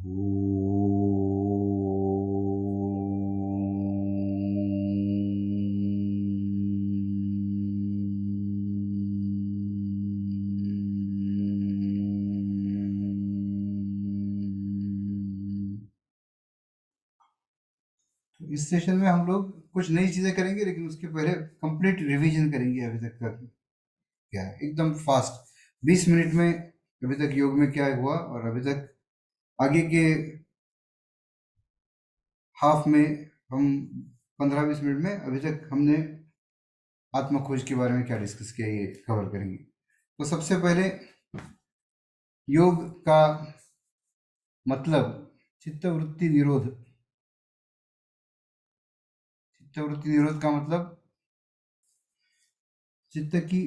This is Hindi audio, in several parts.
इस सेशन में हम लोग कुछ नई चीज़ें करेंगे, लेकिन उसके पहले कंप्लीट रिवीजन करेंगे अभी तक का क्या है, एकदम फास्ट। 20 मिनट में अभी तक योग में क्या हुआ, और अभी तक आगे के हाफ में हम 15-20 मिनट में अभी तक हमने आत्म खोज के बारे में क्या डिस्कस किया, ये कवर करेंगे। तो सबसे पहले योग का मतलब चित्तवृत्ति निरोध। चित्तवृत्ति निरोध का मतलब चित्त की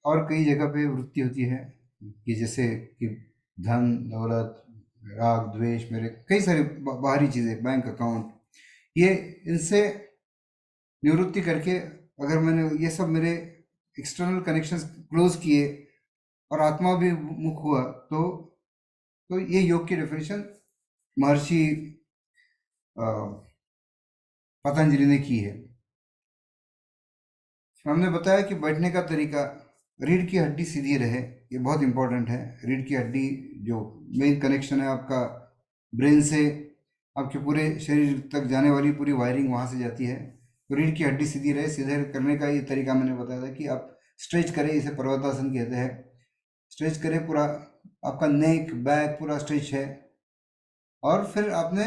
और कई जगह पे वृत्ति होती है, कि जैसे कि धन दौलत, राग द्वेष, मेरे कई सारे बाहरी चीज़ें, बैंक अकाउंट, ये इनसे निवृत्ति करके अगर मैंने ये सब मेरे एक्सटर्नल कनेक्शंस क्लोज किए और आत्मा भी मुख हुआ, तो ये योग की डेफिनेशन महर्षि अ, पतंजलि ने की है। हमने बताया कि बैठने का तरीका, रीढ़ की हड्डी सीधी रहे, ये बहुत इंपॉर्टेंट है। रीढ़ की हड्डी जो मेन कनेक्शन है आपका ब्रेन से, आपके पूरे शरीर तक जाने वाली पूरी वायरिंग वहाँ से जाती है। तो रीढ़ की हड्डी सीधी रहे, सीधे करने का ये तरीका मैंने बताया था कि आप स्ट्रेच करें, इसे पर्वतासन कहते हैं। स्ट्रेच करें पूरा, आपका नेक बैक पूरा स्ट्रेच है, और फिर आपने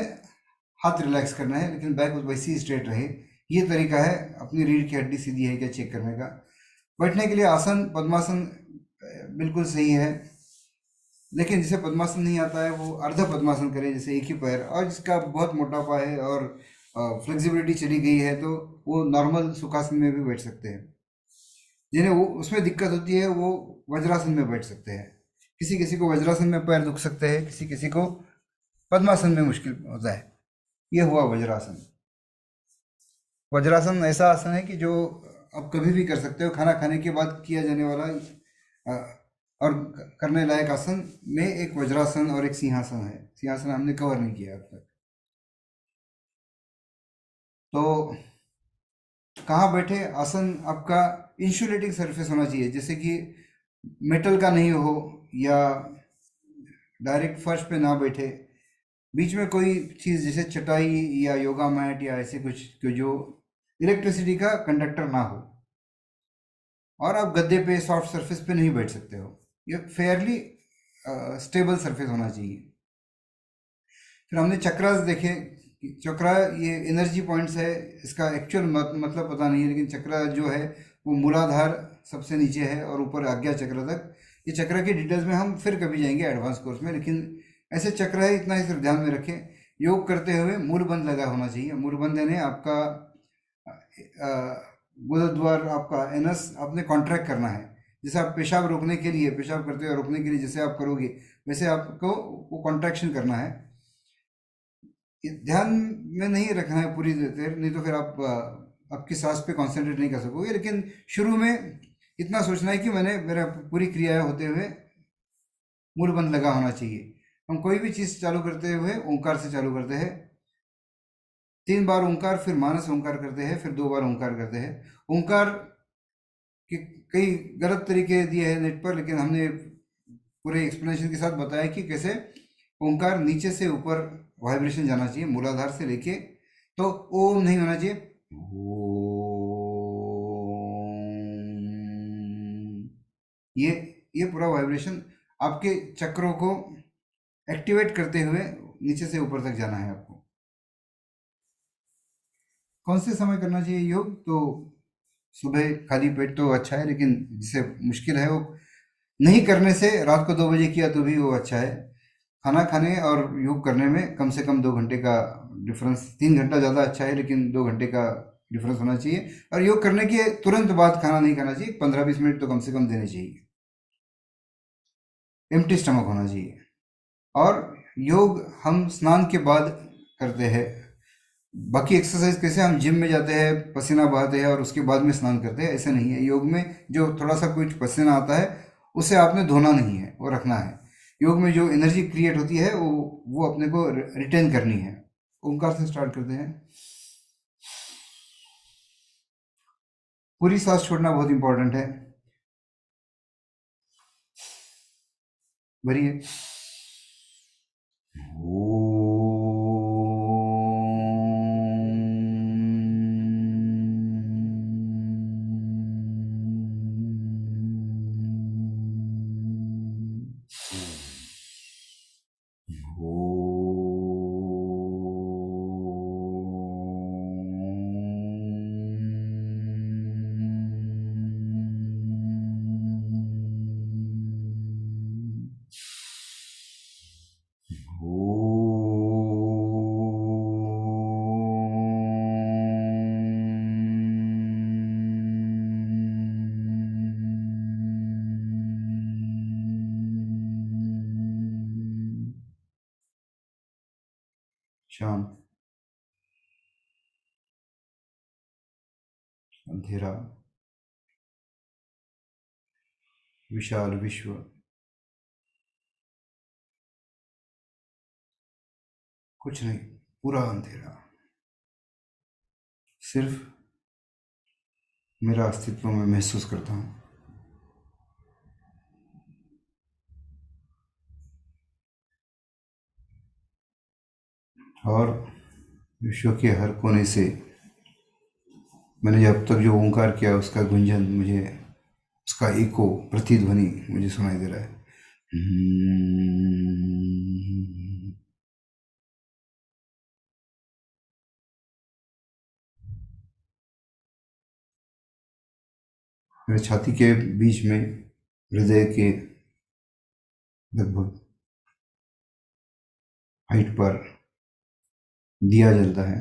हाथ रिलैक्स करना है, लेकिन बैक वैसे ही स्ट्रेट रहे। ये तरीका है अपनी रीढ़ की हड्डी सीधी है क्या चेक करने का। बैठने के लिए आसन पद्मासन बिल्कुल सही है, लेकिन जिसे पद्मासन नहीं आता है वो अर्ध पद्मासन करे, जैसे एक ही पैर, और जिसका बहुत मोटापा है और फ्लेक्सिबिलिटी चली गई है, तो वो नॉर्मल सुखासन में भी बैठ सकते हैं। जिन्हें वो उसमें दिक्कत होती है वो वज्रासन में बैठ सकते हैं। किसी किसी को वज्रासन में पैर दुख सकते हैं, किसी किसी को पद्मासन में मुश्किल होता है। ये हुआ वज्रासन। वज्रासन ऐसा आसन है कि जो आप कभी भी कर सकते हो, खाना खाने के बाद किया जाने वाला और करने लायक आसन में एक वज्रासन और एक सिंहासन है। सिंहासन हमने कवर नहीं किया अब तक। तो कहाँ बैठे, आसन आपका इंसुलेटिंग सरफेस होना चाहिए, जैसे कि मेटल का नहीं हो, या डायरेक्ट फर्श पे ना बैठे, बीच में कोई चीज़ जैसे चटाई या योगा मैट या ऐसे कुछ जो इलेक्ट्रिसिटी का कंडक्टर ना हो। और आप गद्दे पे सॉफ्ट सरफेस पे नहीं बैठ सकते हो, ये फेयरली स्टेबल सरफेस होना चाहिए। फिर हमने चक्रास देखे। चक्रा ये एनर्जी पॉइंट्स है, इसका एक्चुअल मतलब पता नहीं है, लेकिन चक्रा जो है वो मूलाधार सबसे नीचे है और ऊपर आज्ञा चक्र तक। ये चक्र की डिटेल्स में हम फिर कभी जाएंगे एडवांस कोर्स में, लेकिन ऐसे चक्र है, इतना ही सिर्फ ध्यान में रखें। योग करते हुए मूलबंध लगा होना चाहिए। मूलबंध यानी आपका गुरुद्वार, आपका एनस आपने कॉन्ट्रैक्ट करना है। जैसे आप पेशाब रोकने के लिए, पेशाब करते हुए रोकने के लिए जैसे आप करोगे, वैसे आपको वो कॉन्ट्रैक्शन करना है। ध्यान में नहीं रखना है पूरी देर, नहीं तो फिर आप आपकी सांस पे कंसंट्रेट नहीं कर सकोगे। लेकिन शुरू में इतना सोचना है कि मैंने मेरा पूरी क्रियाएं होते हुए मूलबंध लगा होना चाहिए। हम कोई भी चीज़ चालू करते हुए ओंकार से चालू करते हैं। 3 बार ओंकार, फिर मानस ओंकार करते हैं, फिर 2 बार ओंकार करते हैं। ओंकार के कई गलत तरीके दिए हैं नेट पर, लेकिन हमने पूरे एक्सप्लेनेशन के साथ बताया कि कैसे ओंकार नीचे से ऊपर वाइब्रेशन जाना चाहिए, मूलाधार से लेके। तो ओम नहीं होना चाहिए, ओम। ये ये पूरा वाइब्रेशन आपके चक्रों को एक्टिवेट करते हुए नीचे से ऊपर तक जाना है आपको। कौन से समय करना चाहिए योग? तो सुबह खाली पेट तो अच्छा है, लेकिन जिसे मुश्किल है वो नहीं करने से, रात को 2 बजे किया तो भी वो अच्छा है। खाना खाने और योग करने में कम से कम 2 घंटे का डिफरेंस, 3 घंटा ज़्यादा अच्छा है, लेकिन 2 घंटे का डिफरेंस होना चाहिए। और योग करने के तुरंत बाद खाना नहीं खाना चाहिए, 15-20 मिनट तो कम से कम देने चाहिए। एम्प्टी स्टमक होना चाहिए। और योग हम स्नान के बाद करते हैं। बाकी एक्सरसाइज कैसे हम जिम में जाते हैं, पसीना बहाते हैं और उसके बाद में स्नान करते हैं, ऐसे नहीं है। योग में जो थोड़ा सा कुछ पसीना आता है उसे आपने धोना नहीं है, वो रखना है। योग में जो एनर्जी क्रिएट होती है वो अपने को रिटेन करनी है। ओंकार से स्टार्ट करते हैं। पूरी सांस छोड़ना बहुत इंपॉर्टेंट है। भरिए। शांत, अंधेरा, विशाल विश्व, कुछ नहीं, पूरा अंधेरा, सिर्फ मेरा अस्तित्व मैं महसूस करता हूँ। और विश्व के हर कोने से मैंने जब तक जो ओंकार किया उसका गुंजन मुझे, उसका इको, प्रतिध्वनि मुझे सुनाई दे रहा है। मेरे छाती के बीच में हृदय के लगभग हाइट पर दिया जलता है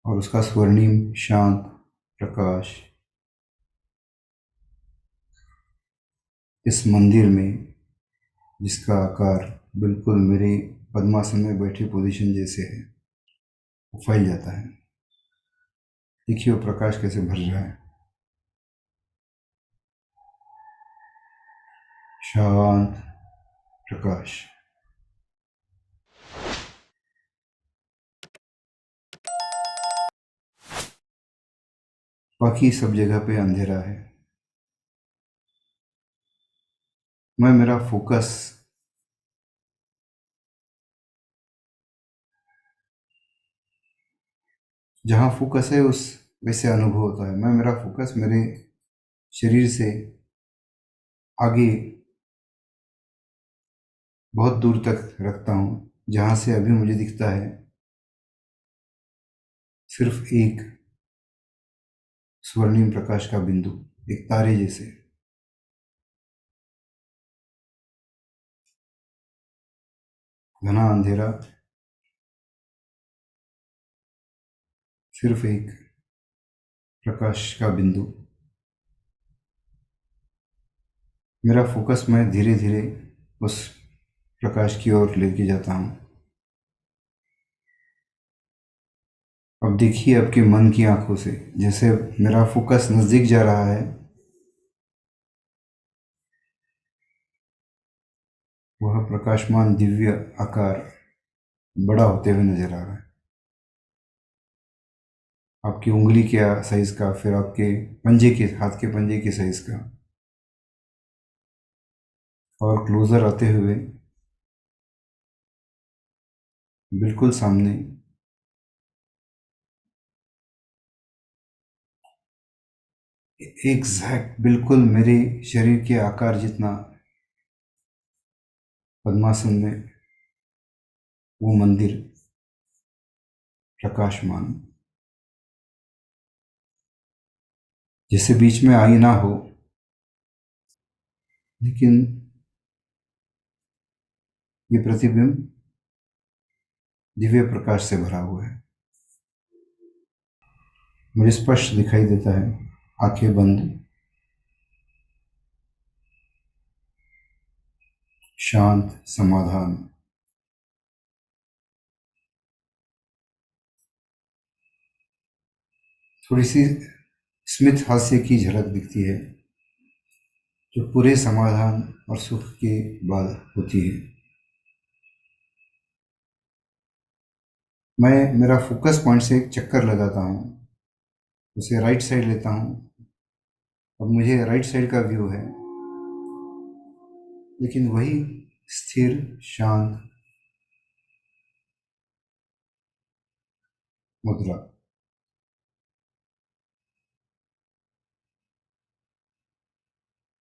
और उसका स्वर्णिम शांत प्रकाश इस मंदिर में, जिसका आकार बिल्कुल मेरे पद्मासन में बैठे पोजीशन जैसे है, वो फैल जाता है। देखिए वो प्रकाश कैसे भर रहा है। शांत प्रकाश। बाकी सब जगह पे अंधेरा है। मैं, मेरा फोकस जहाँ फोकस है उस वैसे अनुभव होता है। मैं, मेरा फोकस मेरे शरीर से आगे बहुत दूर तक रखता हूँ, जहाँ से अभी मुझे दिखता है सिर्फ एक स्वर्णिम प्रकाश का बिंदु, एक तारे जैसे। घना अंधेरा, सिर्फ एक प्रकाश का बिंदु। मेरा फोकस मैं धीरे धीरे उस प्रकाश की ओर लेके जाता हूँ। अब देखिए आपके मन की आंखों से, जैसे मेरा फोकस नज़दीक जा रहा है, वह प्रकाशमान दिव्य आकार बड़ा होते हुए नजर आ रहा है। आपकी उंगली के साइज का, फिर आपके पंजे के, हाथ के पंजे के साइज का, और क्लोजर आते हुए बिल्कुल सामने एग्जैक्ट बिल्कुल मेरे शरीर के आकार जितना पद्मासन में वो मंदिर प्रकाशमान, जैसे बीच में आईना हो, लेकिन ये प्रतिबिंब दिव्य प्रकाश से भरा हुआ है। मुझे स्पष्ट दिखाई देता है। आंखें बंद, शांत समाधान। थोड़ी सी स्मित हास्य की झलक दिखती है, जो पूरे समाधान और सुख के बाद होती है। मैं मेरा फोकस पॉइंट से एक चक्कर लगाता हूँ, उसे राइट साइड लेता हूँ। अब मुझे राइट साइड का व्यू है, लेकिन वही स्थिर शांत मुद्रा।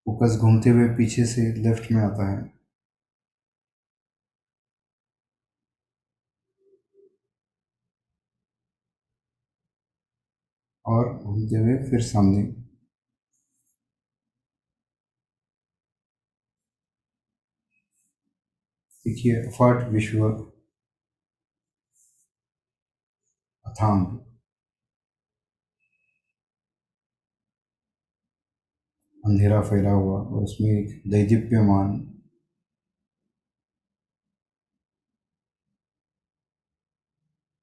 फोकस घूमते हुए पीछे से लेफ्ट में आता है और घूमते हुए फिर सामने। देखिए, अफाट विश्व, अथांग, अंधेरा फैला हुआ और उसमें एक दैदीप्यमान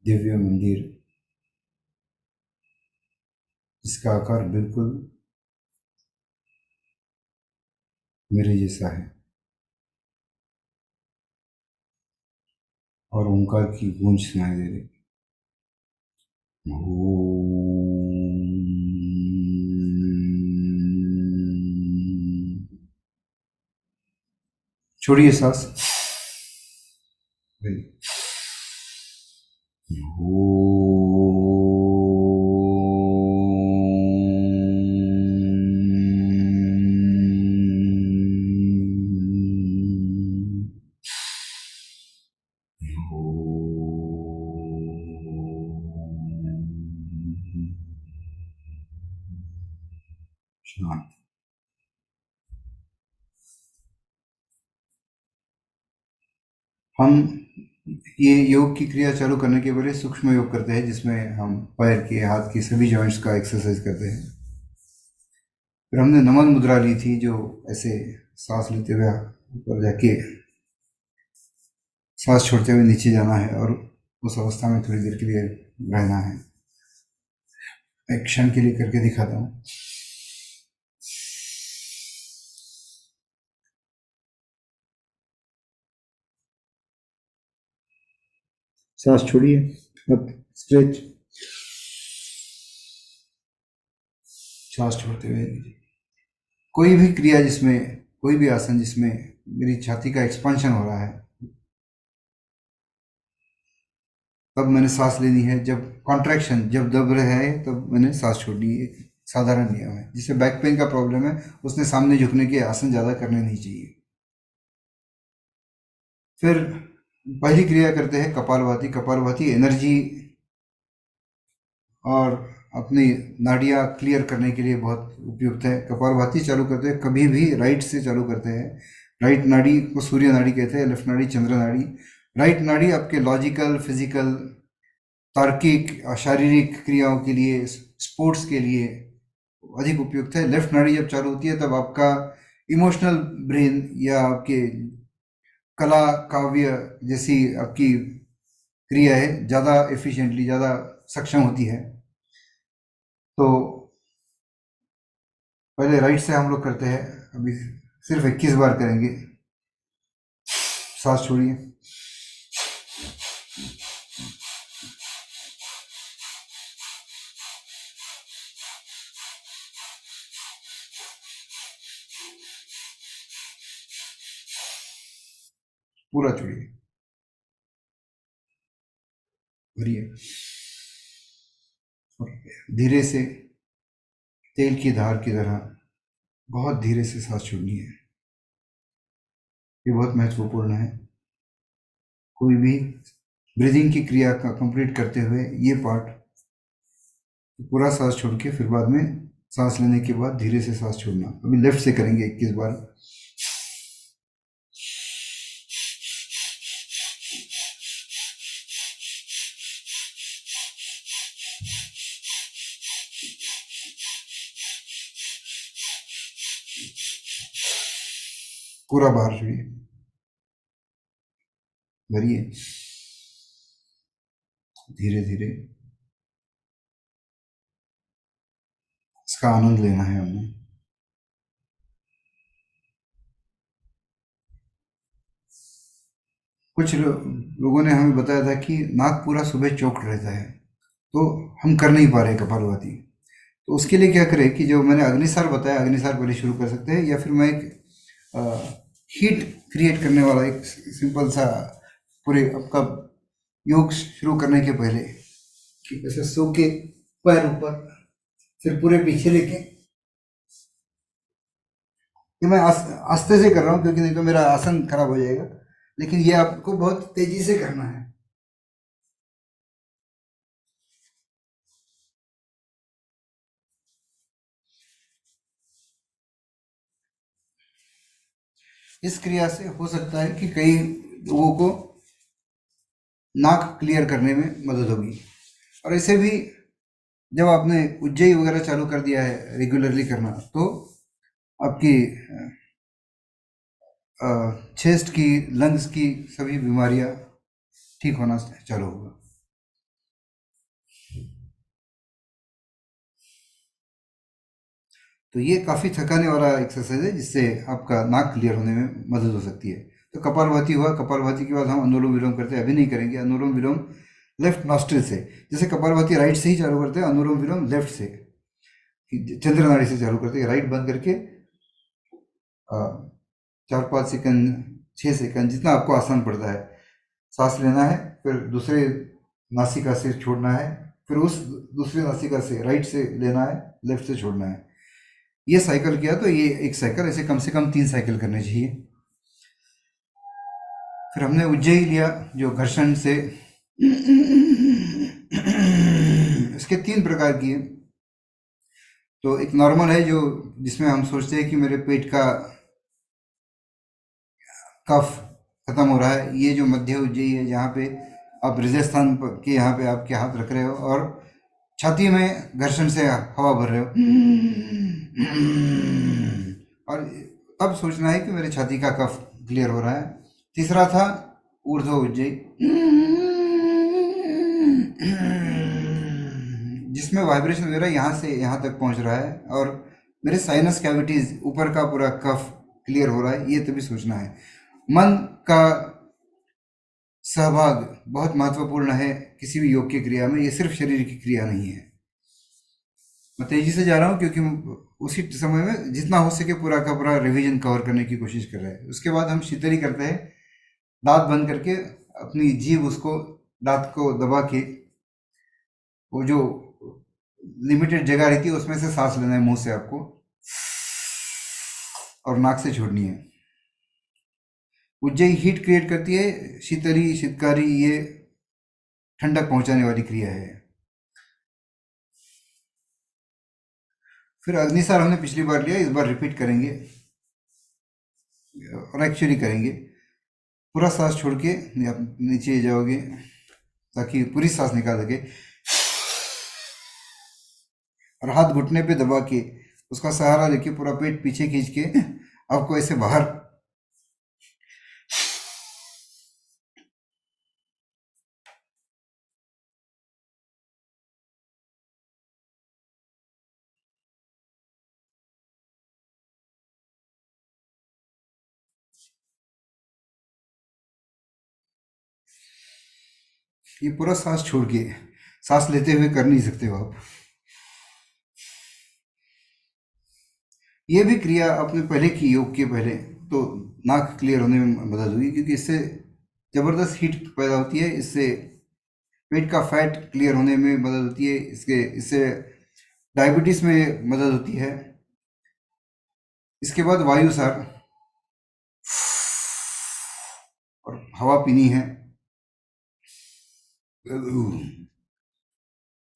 दिव्य मंदिर, जिसका आकार बिल्कुल मेरे जैसा है, और ओंकार की गूंज सुनाई दे रही। छोड़िए सांस। शांत। हम ये योग की क्रिया चालू करने के पहले सूक्ष्म योग करते हैं, जिसमें हम पैर के, हाथ की सभी जॉइंट्स का एक्सरसाइज करते हैं। फिर हमने नमन मुद्रा ली थी, जो ऐसे सांस लेते हुए ऊपर जाके सांस छोड़ते हुए नीचे जाना है, और उस अवस्था में थोड़ी देर के लिए रहना है। एक क्षण के लिए करके दिखाता हूँ। सांस छोड़िए, अब स्ट्रेच, सांस छोड़ते हुए। कोई भी क्रिया जिसमें, कोई भी आसन जिसमें मेरी छाती का एक्सपांशन हो रहा है, तब मैंने सांस लेनी है। जब कॉन्ट्रैक्शन, जब दब रहा है, तब मैंने सांस छोड़नी है। एक साधारण नियम है। जिसे बैक पेन का प्रॉब्लम है, उसने सामने झुकने के आसन ज़्यादा करने नहीं चाहिए। फिर पहली क्रिया करते हैं कपालभाति। कपालभाति एनर्जी और अपनी नाड़ियाँ क्लियर करने के लिए बहुत उपयुक्त है। कपालभाति चालू करते हैं, कभी भी राइट से चालू करते हैं। राइट नाड़ी को सूर्य नाड़ी कहते हैं, लेफ्ट नाड़ी चंद्र नाड़ी। राइट नाड़ी आपके लॉजिकल, फिजिकल, तार्किक और शारीरिक क्रियाओं के लिए, स्पोर्ट्स के लिए अधिक उपयुक्त है। लेफ्ट नाड़ी जब चालू होती है, तब आपका इमोशनल ब्रेन या आपके कला, काव्य जैसी आपकी क्रिया है, ज़्यादा एफिशिएंटली, ज़्यादा सक्षम होती है। तो पहले राइट से हम लोग करते हैं। अभी सिर्फ 21 बार करेंगे। सांस छोड़िए, पूरा छोड़िए, भरिए, और धीरे से तेल की धार की तरह बहुत धीरे से सांस छोड़नी है। ये बहुत महत्वपूर्ण है। कोई भी ब्रीदिंग की क्रिया का कंप्लीट करते हुए ये पार्ट, पूरा सांस छोड़ के फिर बाद में सांस लेने के बाद धीरे से सांस छोड़ना। अभी लेफ्ट से करेंगे 21 बार। पूरा बाहर छोड़िए, भरिए, धीरे धीरे। इसका आनंद लेना है हमने। कुछ लोगों ने हमें बताया था कि नाक पूरा सुबह चौक्ड रहता है, तो हम कर नहीं पा रहे कपालभाति। तो उसके लिए क्या करें कि जो मैंने अग्निसार बताया, अग्निसार पहले शुरू कर सकते हैं, या फिर मैं एक हीट क्रिएट करने वाला एक सिंपल सा पूरे आपका योग शुरू करने के पहले कि ऐसे सो के पैर ऊपर, फिर पूरे पीछे लेके, ये मैं आस्ते से कर रहा हूँ क्योंकि नहीं तो मेरा आसन खराब हो जाएगा, लेकिन ये आपको बहुत तेजी से करना है। इस क्रिया से हो सकता है कि कई लोगों को नाक क्लियर करने में मदद होगी। और ऐसे भी जब आपने उज्जयी वगैरह चालू कर दिया है रेगुलरली करना, तो आपकी चेस्ट की, लंग्स की सभी बीमारियां ठीक होना चालू होगा। तो ये काफ़ी थकाने वाला एक्सरसाइज है जिससे आपका नाक क्लियर होने में मदद हो सकती है। तो कपालभाति हुआ, कपालभाति के बाद हम अनुलोम विलोम करते हैं, अभी नहीं करेंगे अनुलोम विलोम लेफ्ट नॉस्ट्रिल से। जैसे कपालभाति राइट से ही चालू करते हैं, अनुलोम विलोम लेफ्ट से, चंद्र नाड़ी से चालू करते हैं, राइट बंद करके 4-5 सेकंड, 6 सेकंड, जितना आपको आसान पड़ता है सांस लेना है, फिर दूसरे नासिका से छोड़ना है, फिर उस दूसरे नासिका से राइट से लेना है, लेफ्ट से छोड़ना है। ये साइकिल किया तो ये एक साइकिल, ऐसे कम से कम 3 साइकिल करने चाहिए। फिर हमने उज्जयी लिया जो घर्षण से, इसके 3 प्रकार की है। तो एक नॉर्मल है जो जिसमें हम सोचते हैं कि मेरे पेट का कफ खत्म हो रहा है। ये जो मध्य उज्जयी है जहाँ पे आप हृदय स्थान के यहाँ पे आपके हाथ रख रहे हो और छाती में घर्षण से हवा भर रहे हो, और तब सोचना है कि मेरे छाती का कफ क्लियर हो रहा है। तीसरा था ऊर्ध्व उज्जयी, जिसमें वाइब्रेशन मेरा यहाँ से यहाँ तक पहुँच रहा है और मेरे साइनस कैविटीज, ऊपर का पूरा कफ क्लियर हो रहा है। ये तभी सोचना है। मन का सहभाग बहुत महत्वपूर्ण है किसी भी योग की क्रिया में, ये सिर्फ शरीर की क्रिया नहीं है। मैं तेजी से जा रहा हूँ क्योंकि उसी समय में जितना हो सके पूरा का पूरा रिवीजन कवर करने की कोशिश कर रहे हैं। उसके बाद हम शीतली करते हैं, दांत बंद करके अपनी जीभ उसको दांत को दबा के, वो जो लिमिटेड जगह रहती है उसमें से सांस लेना है मुंह से आपको, और नाक से छोड़नी है। उज्जयी हीट क्रिएट करती है, शीतली शीतकारी ये ठंडक पहुंचाने वाली क्रिया है। फिर अग्निसार हमने पिछली बार लिया, इस बार रिपीट करेंगे और एक्चुअली करेंगे। पूरा सांस छोड़ के आप नीचे जाओगे ताकि पूरी सांस निकाल सके, और हाथ घुटने पे दबा के उसका सहारा लेके पूरा पेट पीछे खींच के आपको ऐसे बाहर, ये पूरा सांस छोड़ के, सांस लेते हुए कर नहीं सकते हो आप। ये भी क्रिया आपने पहले की, योग के पहले, तो नाक क्लियर होने में मदद हुई क्योंकि इससे ज़बरदस्त हीट पैदा होती है, इससे पेट का फैट क्लियर होने में मदद होती है, इससे डायबिटीज़ में मदद होती है। इसके बाद वायुसार, और हवा पीनी है।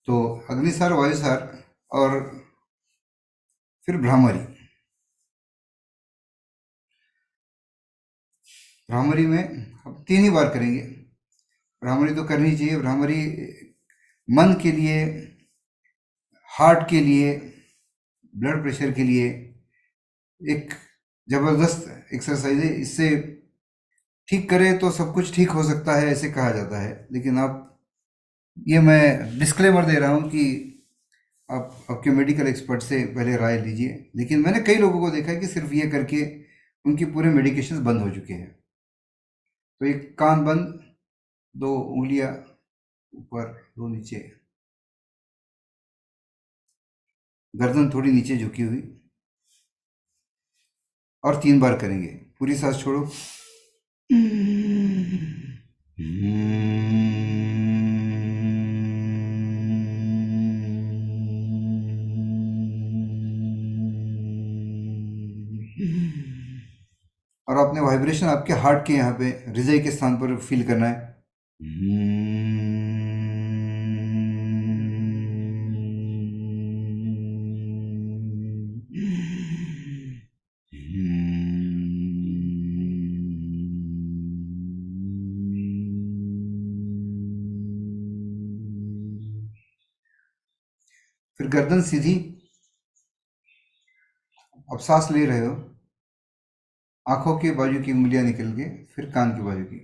तो अग्निसार, वायुसार, और फिर भ्रामरी। भ्रामरी में हम 3 ही बार करेंगे। भ्रामरी तो करनी चाहिए। भ्रामरी मन के लिए, हार्ट के लिए, ब्लड प्रेशर के लिए एक जबरदस्त एक्सरसाइज है। इससे ठीक करें तो सब कुछ ठीक हो सकता है ऐसे कहा जाता है, लेकिन आप, ये मैं डिस्क्लेमर दे रहा हूँ कि आप आपके मेडिकल एक्सपर्ट से पहले राय लीजिए। लेकिन मैंने कई लोगों को देखा है कि सिर्फ ये करके उनकी पूरे मेडिकेशंस बंद हो चुके हैं। तो एक कान बंद, दो उंगलियां ऊपर, दो नीचे, गर्दन थोड़ी नीचे झुकी हुई, और 3 बार करेंगे। पूरी सांस छोड़ो। और आपने वाइब्रेशन आपके हार्ट के यहाँ पे हृदय के स्थान पर फील करना है। फिर गर्दन सीधी, अब सांस ले रहे हो, आंखों के बाजू की उंगलियां निकल के फिर कान के बाजू की।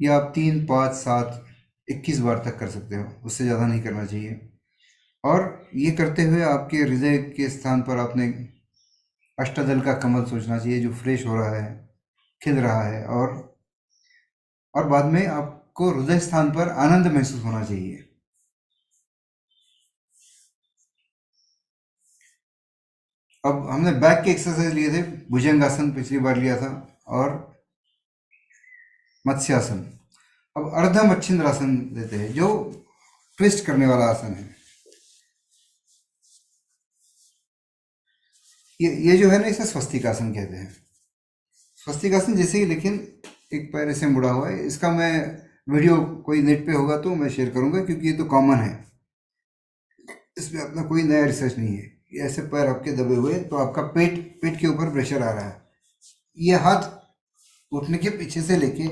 ये आप 3, 5, 7, 21 बार तक कर सकते हो, उससे ज़्यादा नहीं करना चाहिए। और ये करते हुए आपके हृदय के स्थान पर आपने अष्टदल का कमल सोचना चाहिए, जो फ्रेश हो रहा है, खिल रहा है। और बाद में आपको हृदय स्थान पर आनंद महसूस होना चाहिए। अब हमने बैक के एक्सरसाइज लिए थे, भुजंगासन पिछली बार लिया था, और मत्स्यासन। अब अर्ध मच्छिंद्रासन लेते हैं, जो ट्विस्ट करने वाला आसन है। ये जो है ना, इसे स्वस्तिकासन कहते हैं। स्वस्तिकासन जैसे ही, लेकिन एक पैर ऐसे मुड़ा हुआ है। इसका मैं वीडियो कोई नेट पे होगा तो मैं शेयर करूंगा, क्योंकि ये तो कॉमन है, इसमें अपना कोई नया रिसर्च नहीं है। ये ऐसे पैर आपके दबे हुए, तो आपका पेट पेट के ऊपर प्रेशर आ रहा है। ये हाथ घुटने के पीछे से लेके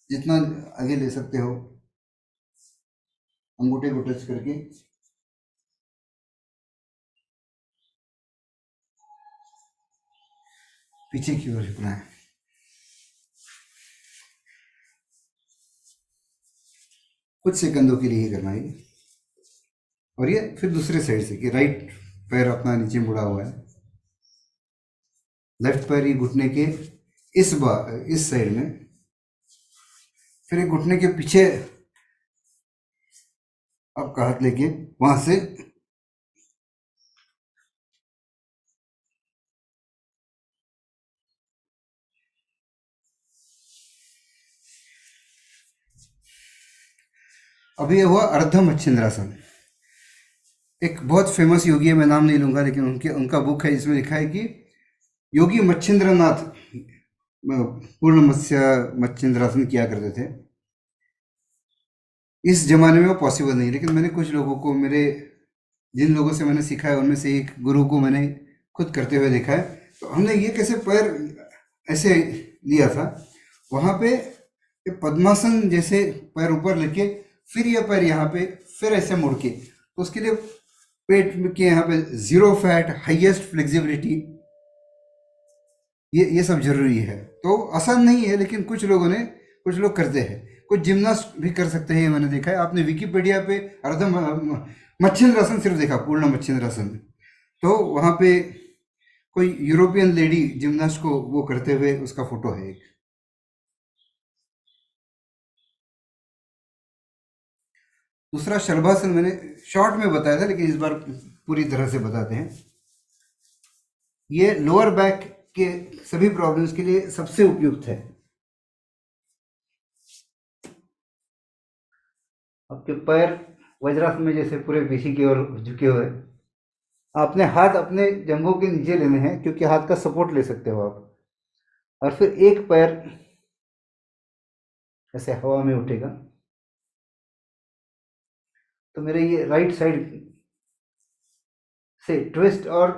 जितना आगे ले सकते हो, अंगूठे को टच करके, पीछे की ओर झुकना है। कुछ सेकंदों के लिए ही करना है ये। और ये फिर दूसरे साइड से, कि राइट पैर अपना नीचे मुड़ा हुआ है, लेफ्ट पैर ये घुटने के इस साइड में, फिर एक घुटने के पीछे आपका हाथ लेके वहां से अभी ये हुआ अर्ध मच्छिंद्रासन। एक बहुत फेमस योगी है, मैं नाम नहीं लूंगा, लेकिन उनका बुक है जिसमें लिखा है कि योगी मच्छिंद्रनाथ पूर्ण मच्छिंद्रासन किया करते थे। इस जमाने में वो पॉसिबल नहीं, लेकिन मैंने कुछ लोगों को, मेरे जिन लोगों से मैंने सीखा है उनमें से एक गुरु को मैंने खुद करते हुए देखा है। तो हमने ये कैसे पैर ऐसे लिया था, वहाँ पे पद्मासन जैसे पैर ऊपर लेके, फिर ये पैर यहाँ पे, फिर ऐसे मुड़ के, तो उसके लिए पेट के यहाँ पे 0 फैट, हाईएस्ट फ्लेक्सिबिलिटी, ये सब जरूरी है। तो आसान नहीं है, लेकिन कुछ लोग करते हैं। कुछ जिम्नास्ट भी कर सकते हैं, ये मैंने देखा है। आपने विकिपीडिया पे अर्ध मच्छिंद्रासन सिर्फ देखा, पूर्ण मच्छिंद्रासन, तो वहाँ पे कोई यूरोपियन लेडी जिम्नास्ट को वो करते हुए उसका फोटो है एक। दूसरा शलभासन मैंने शॉर्ट में बताया था, लेकिन इस बार पूरी तरह से बताते हैं। ये लोअर बैक के सभी प्रॉब्लम्स के लिए सबसे उपयुक्त है। आपके पैर वज्रासन में जैसे पूरे पीछे की ओर झुके हुए, आपने हाथ अपने जंघों के नीचे लेने हैं, क्योंकि हाथ का सपोर्ट ले सकते हो आप। और फिर एक पैर ऐसे हवा में उठेगा, तो मेरे ये राइट साइड से ट्विस्ट और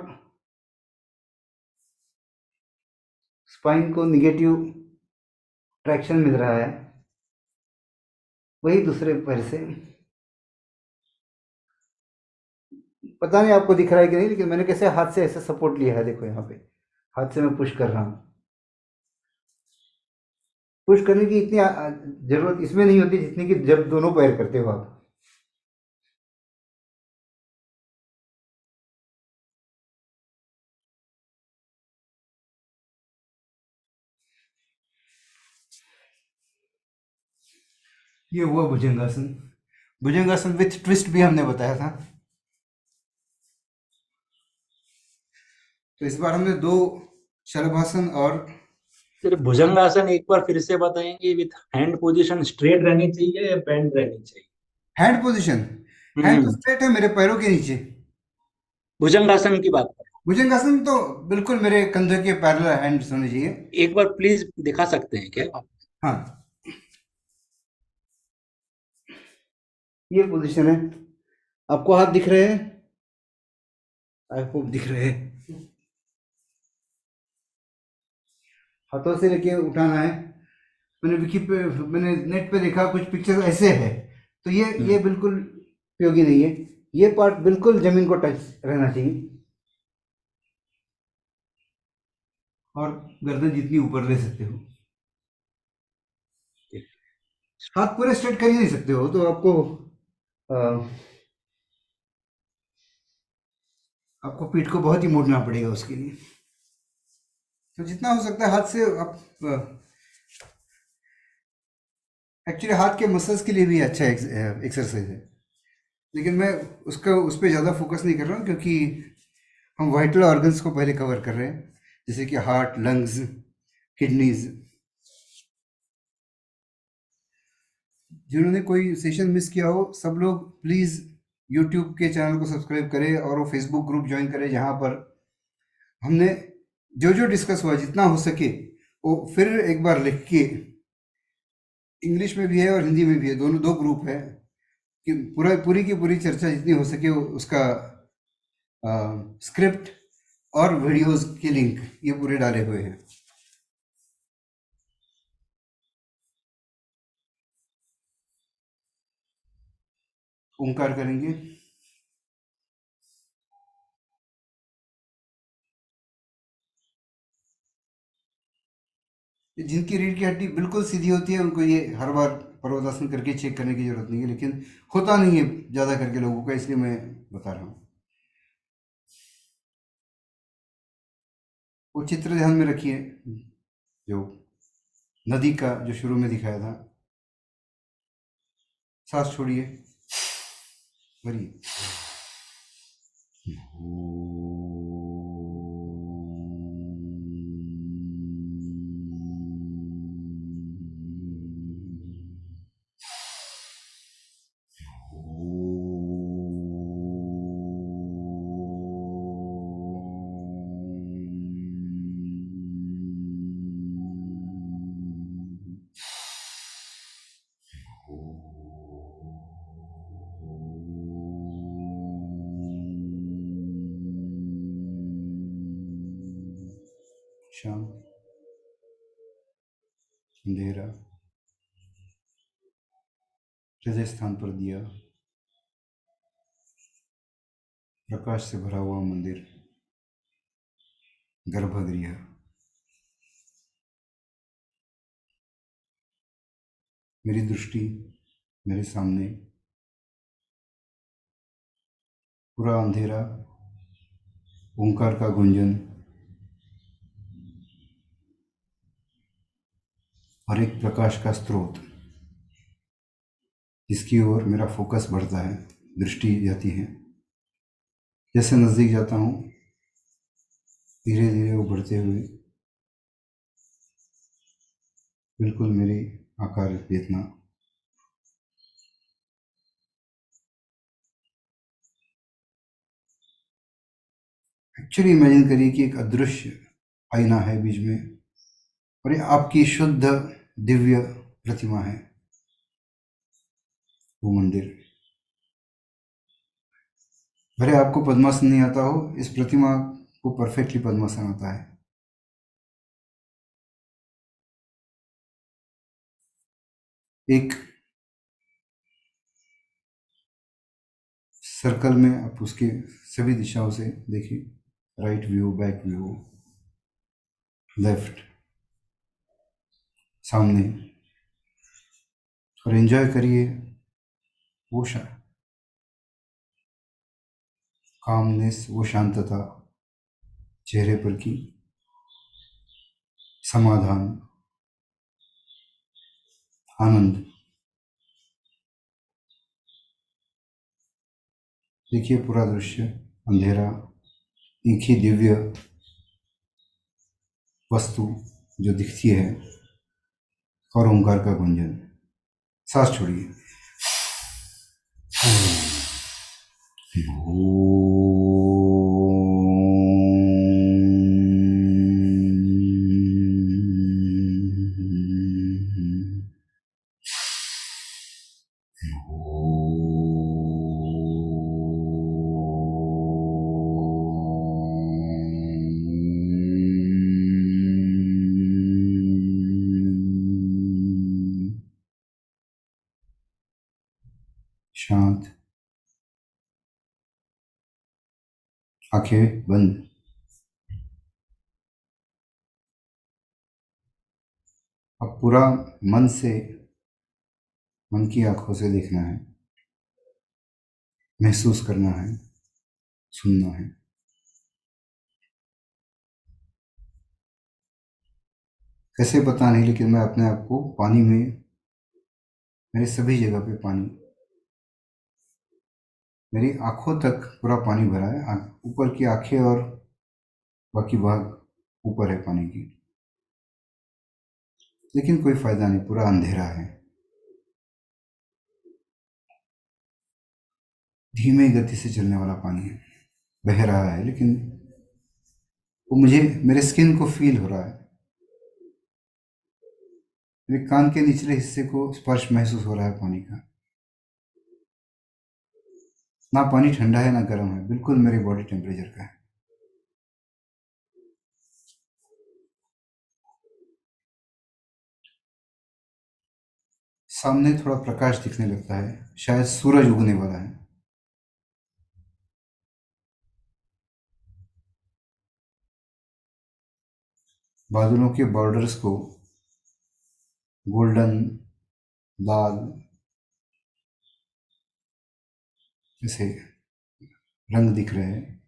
स्पाइन को निगेटिव ट्रैक्शन मिल रहा है। वही दूसरे पैर से, पता नहीं आपको दिख रहा है कि नहीं, लेकिन मैंने कैसे हाथ से ऐसे सपोर्ट लिया है, देखो यहाँ पे हाथ से मैं पुश कर रहा हूँ। पुश करने की इतनी जरूरत इसमें नहीं होती जितनी कि जब दोनों पैर करते हो आप। ये हुआ भुजंगासन। भुजंगासन विथ ट्विस्ट भी हमने बताया था। तो इस बार हमने दो शलभासन और फिर भुजंगासन एक बार फिर से बताएंगे, विथ हैंड पोजीशन स्ट्रेट रहनी चाहिए या बेंड रहनी चाहिए? Hand position. हैंड तो हम्म। स्ट्रेट है मेरे पैरों के नीचे। भुजंगासन की बात करो। भुजंगासन तो बिल्कुल मेरे कंधे के पैरेलल हैंड्स होने चाहिए। एक बार प्लीज दिखा सकते हैं क्या? हाँ, ये पोजीशन है। आपको हाथ दिख रहे हैं? आई होप दिख रहे हैं। हाथों से लेके उठाना है। मैंने विकी पे, मैंने नेट पे देखा कुछ पिक्चर ऐसे है। तो ये हम्म। बिल्कुल उपयोगी नहीं है। ये पार्ट बिल्कुल जमीन को टच रहना चाहिए। और गर्दन जितनी ऊपर ले सकते हो। हाथ पूरे स्ट्रेट कर ही नहीं सकते हो, तो आपको पीठ को बहुत ही मोड़ना पड़ेगा उसके लिए। तो जितना हो सकता है हाथ से आप, एक्चुअली हाथ के मसल्स के लिए भी अच्छा एक्सरसाइज है। लेकिन मैं उसका उस पर ज़्यादा फोकस नहीं कर रहा हूँ, क्योंकि हम वाइटल ऑर्गन्स को पहले कवर कर रहे हैं, जैसे कि हार्ट, लंग्स, किडनीज। जिन्होंने कोई सेशन मिस किया हो, सब लोग प्लीज़ यूट्यूब के चैनल को सब्सक्राइब करें और वो फेसबुक ग्रुप ज्वाइन करें, जहाँ पर हमने जो जो डिस्कस हुआ जितना हो सके वो फिर एक बार लिख के, इंग्लिश में भी है और हिंदी में भी है, दोनों दो ग्रुप है, कि पूरी की पूरी चर्चा जितनी हो सके उसका स्क्रिप्ट और वीडियोस की लिंक ये पूरे डाले हुए हैं। ओंकार करेंगे। जिनकी रीढ़ की हड्डी बिल्कुल सीधी होती है उनको ये हर बार पर्वतासन करके चेक करने की जरूरत नहीं है, लेकिन होता नहीं है ज़्यादा करके लोगों का, इसलिए मैं बता रहा हूँ। वो चित्र ध्यान में रखिए, जो नदी का जो शुरू में दिखाया था। सांस छोड़िए, भरिए। शाम, अंधेरा, हृदय स्थान पर दिया, प्रकाश से भरा हुआ मंदिर, गर्भगृह। मेरी दृष्टि मेरे सामने पूरा अंधेरा, ओंकार का गुंजन और एक प्रकाश का स्रोत, जिसकी ओर मेरा फोकस बढ़ता है, दृष्टि जाती है। जैसे नज़दीक जाता हूँ, धीरे धीरे वो बढ़ते हुए बिल्कुल मेरी आकार जितना। एक्चुअली इमेजिन करिए कि एक अदृश्य आईना है बीच में, और ये आपकी शुद्ध दिव्य प्रतिमा है, वो मंदिर। भले आपको पद्मासन नहीं आता हो, इस प्रतिमा को परफेक्टली पद्मासन आता है। एक सर्कल में आप उसके सभी दिशाओं से देखिए, right view, back view, left, सामने, और एंजॉय करिए वो कामनेस, वो शांतता चेहरे पर की, समाधान, आनंद। देखिए पूरा दृश्य, अंधेरा, एक ही दिव्य वस्तु जो दिखती है, और ओंकार का गुंजन। सांस छोड़िए। शांत, आंखें बंद। अब पूरा मन से, मन की आंखों से देखना है, महसूस करना है, सुनना है। कैसे पता नहीं, लेकिन मैं अपने आप को पानी में, मेरे सभी जगह पे पानी, मेरी आंखों तक पूरा पानी भरा है। ऊपर की आंखें और बाकी भाग ऊपर है पानी की, लेकिन कोई फायदा नहीं, पूरा अंधेरा है। धीमे गति से चलने वाला पानी है, बह रहा है, लेकिन वो मुझे, मेरे स्किन को फील हो रहा है, मेरे कान के निचले हिस्से को स्पर्श महसूस हो रहा है पानी का। ना पानी ठंडा है ना गर्म है, बिल्कुल मेरे बॉडी टेम्परेचर का है। सामने थोड़ा प्रकाश दिखने लगता है, शायद सूरज उगने वाला है। बादलों के बॉर्डर्स को गोल्डन, लाल, जैसे रंग दिख रहे हैं।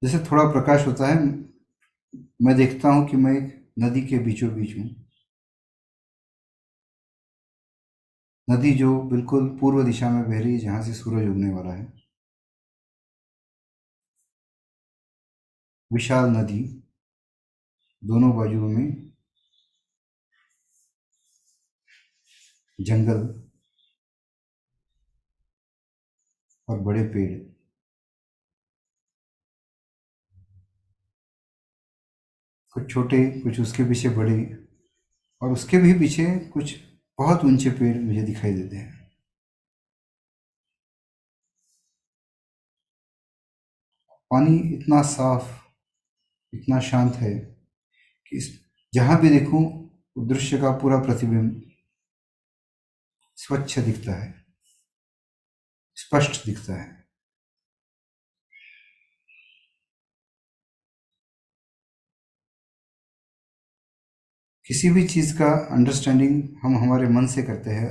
जैसे थोड़ा प्रकाश होता है, मैं देखता हूँ कि मैं एक नदी के बीचों बीच हूँ। नदी जो बिल्कुल पूर्व दिशा में बह रही है, जहाँ से सूरज उगने वाला है। विशाल नदी, दोनों बाजुओं में जंगल और बड़े पेड़। कुछ छोटे, कुछ उसके पीछे बड़े, और उसके भी पीछे कुछ बहुत ऊंचे पेड़ मुझे दिखाई देते हैं। पानी इतना साफ, इतना शांत है कि जहाँ भी देखूं, दृश्य का पूरा प्रतिबिंब स्वच्छ दिखता है, स्पष्ट दिखता है। किसी भी चीज़ का अंडरस्टैंडिंग हम हमारे मन से करते हैं,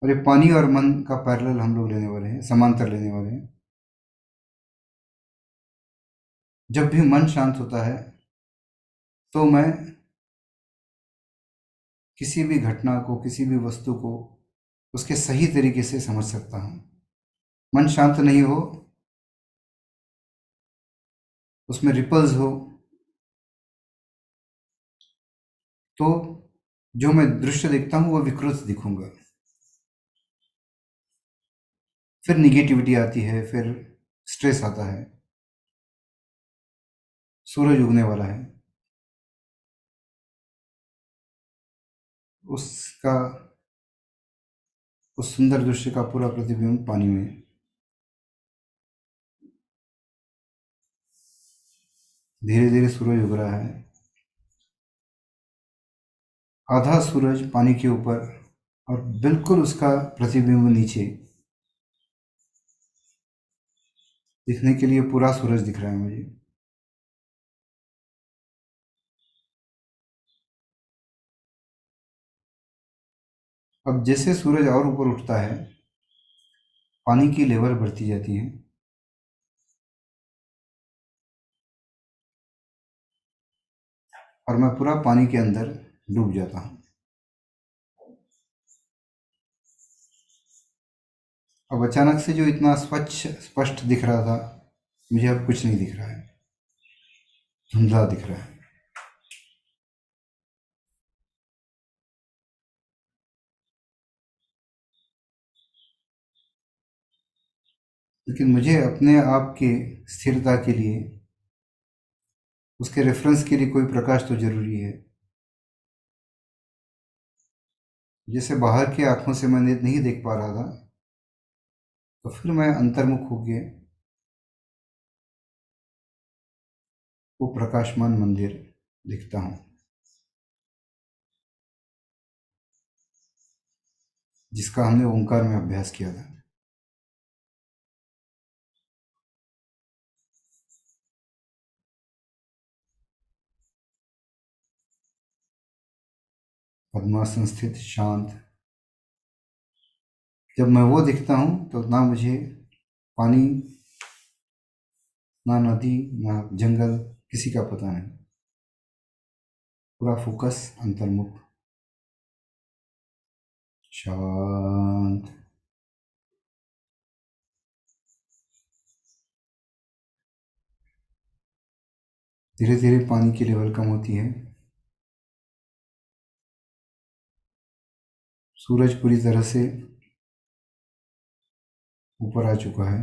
और ये पानी और मन का पैरेलल हम लोग लेने वाले हैं, समांतर लेने वाले हैं। जब भी मन शांत होता है, तो मैं किसी भी घटना को, किसी भी वस्तु को उसके सही तरीके से समझ सकता हूँ। मन शांत नहीं हो, उसमें रिपल्स हो, तो जो मैं दृश्य देखता हूँ वो विकृत दिखूंगा। फिर निगेटिविटी आती है, फिर स्ट्रेस आता है। सूरज उगने वाला है, उसका, उस सुंदर दृश्य का पूरा प्रतिबिंब पानी में। धीरे धीरे सूरज उग रहा है, आधा सूरज पानी के ऊपर, और बिल्कुल उसका प्रतिबिंब नीचे। दिखने के लिए पूरा सूरज दिख रहा है मुझे। अब जैसे सूरज और ऊपर उठता है, पानी की लेवल बढ़ती जाती है, और मैं पूरा पानी के अंदर डूब जाता हूँ। अब अचानक से जो इतना स्वच्छ स्पष्ट दिख रहा था, मुझे अब कुछ नहीं दिख रहा है, धुंधला दिख रहा है। लेकिन मुझे अपने आप के स्थिरता के लिए, उसके रेफरेंस के लिए कोई प्रकाश तो जरूरी है। जैसे बाहर की आंखों से मैं नहीं देख पा रहा था, तो फिर मैं अंतर्मुख होके वो प्रकाशमान मंदिर देखता हूँ, जिसका हमने ओंकार में अभ्यास किया था। पद्मासन स्थित शांत। जब मैं वो दिखता हूँ तो ना मुझे पानी, ना नदी, ना जंगल, किसी का पता नहीं। पूरा फोकस अंतर्मुख, शांत। धीरे धीरे पानी की लेवल कम होती है। सूरज पूरी तरह से ऊपर आ चुका है,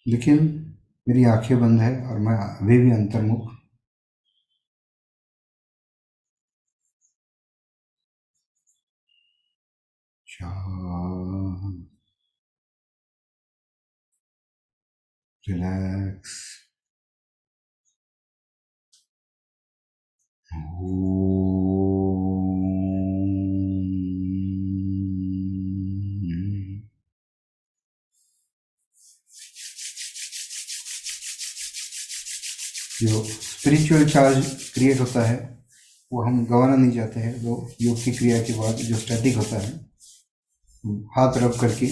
लेकिन मेरी आंखें बंद है और मैं अभी भी अंतर्मुख, शांत, रिलैक्स। जो स्पिरिचुअल चार्ज क्रिएट होता है वो हम गंवाना नहीं चाहते हैं। वो योग की क्रिया के बाद जो स्टैटिक होता है, हाथ रब करके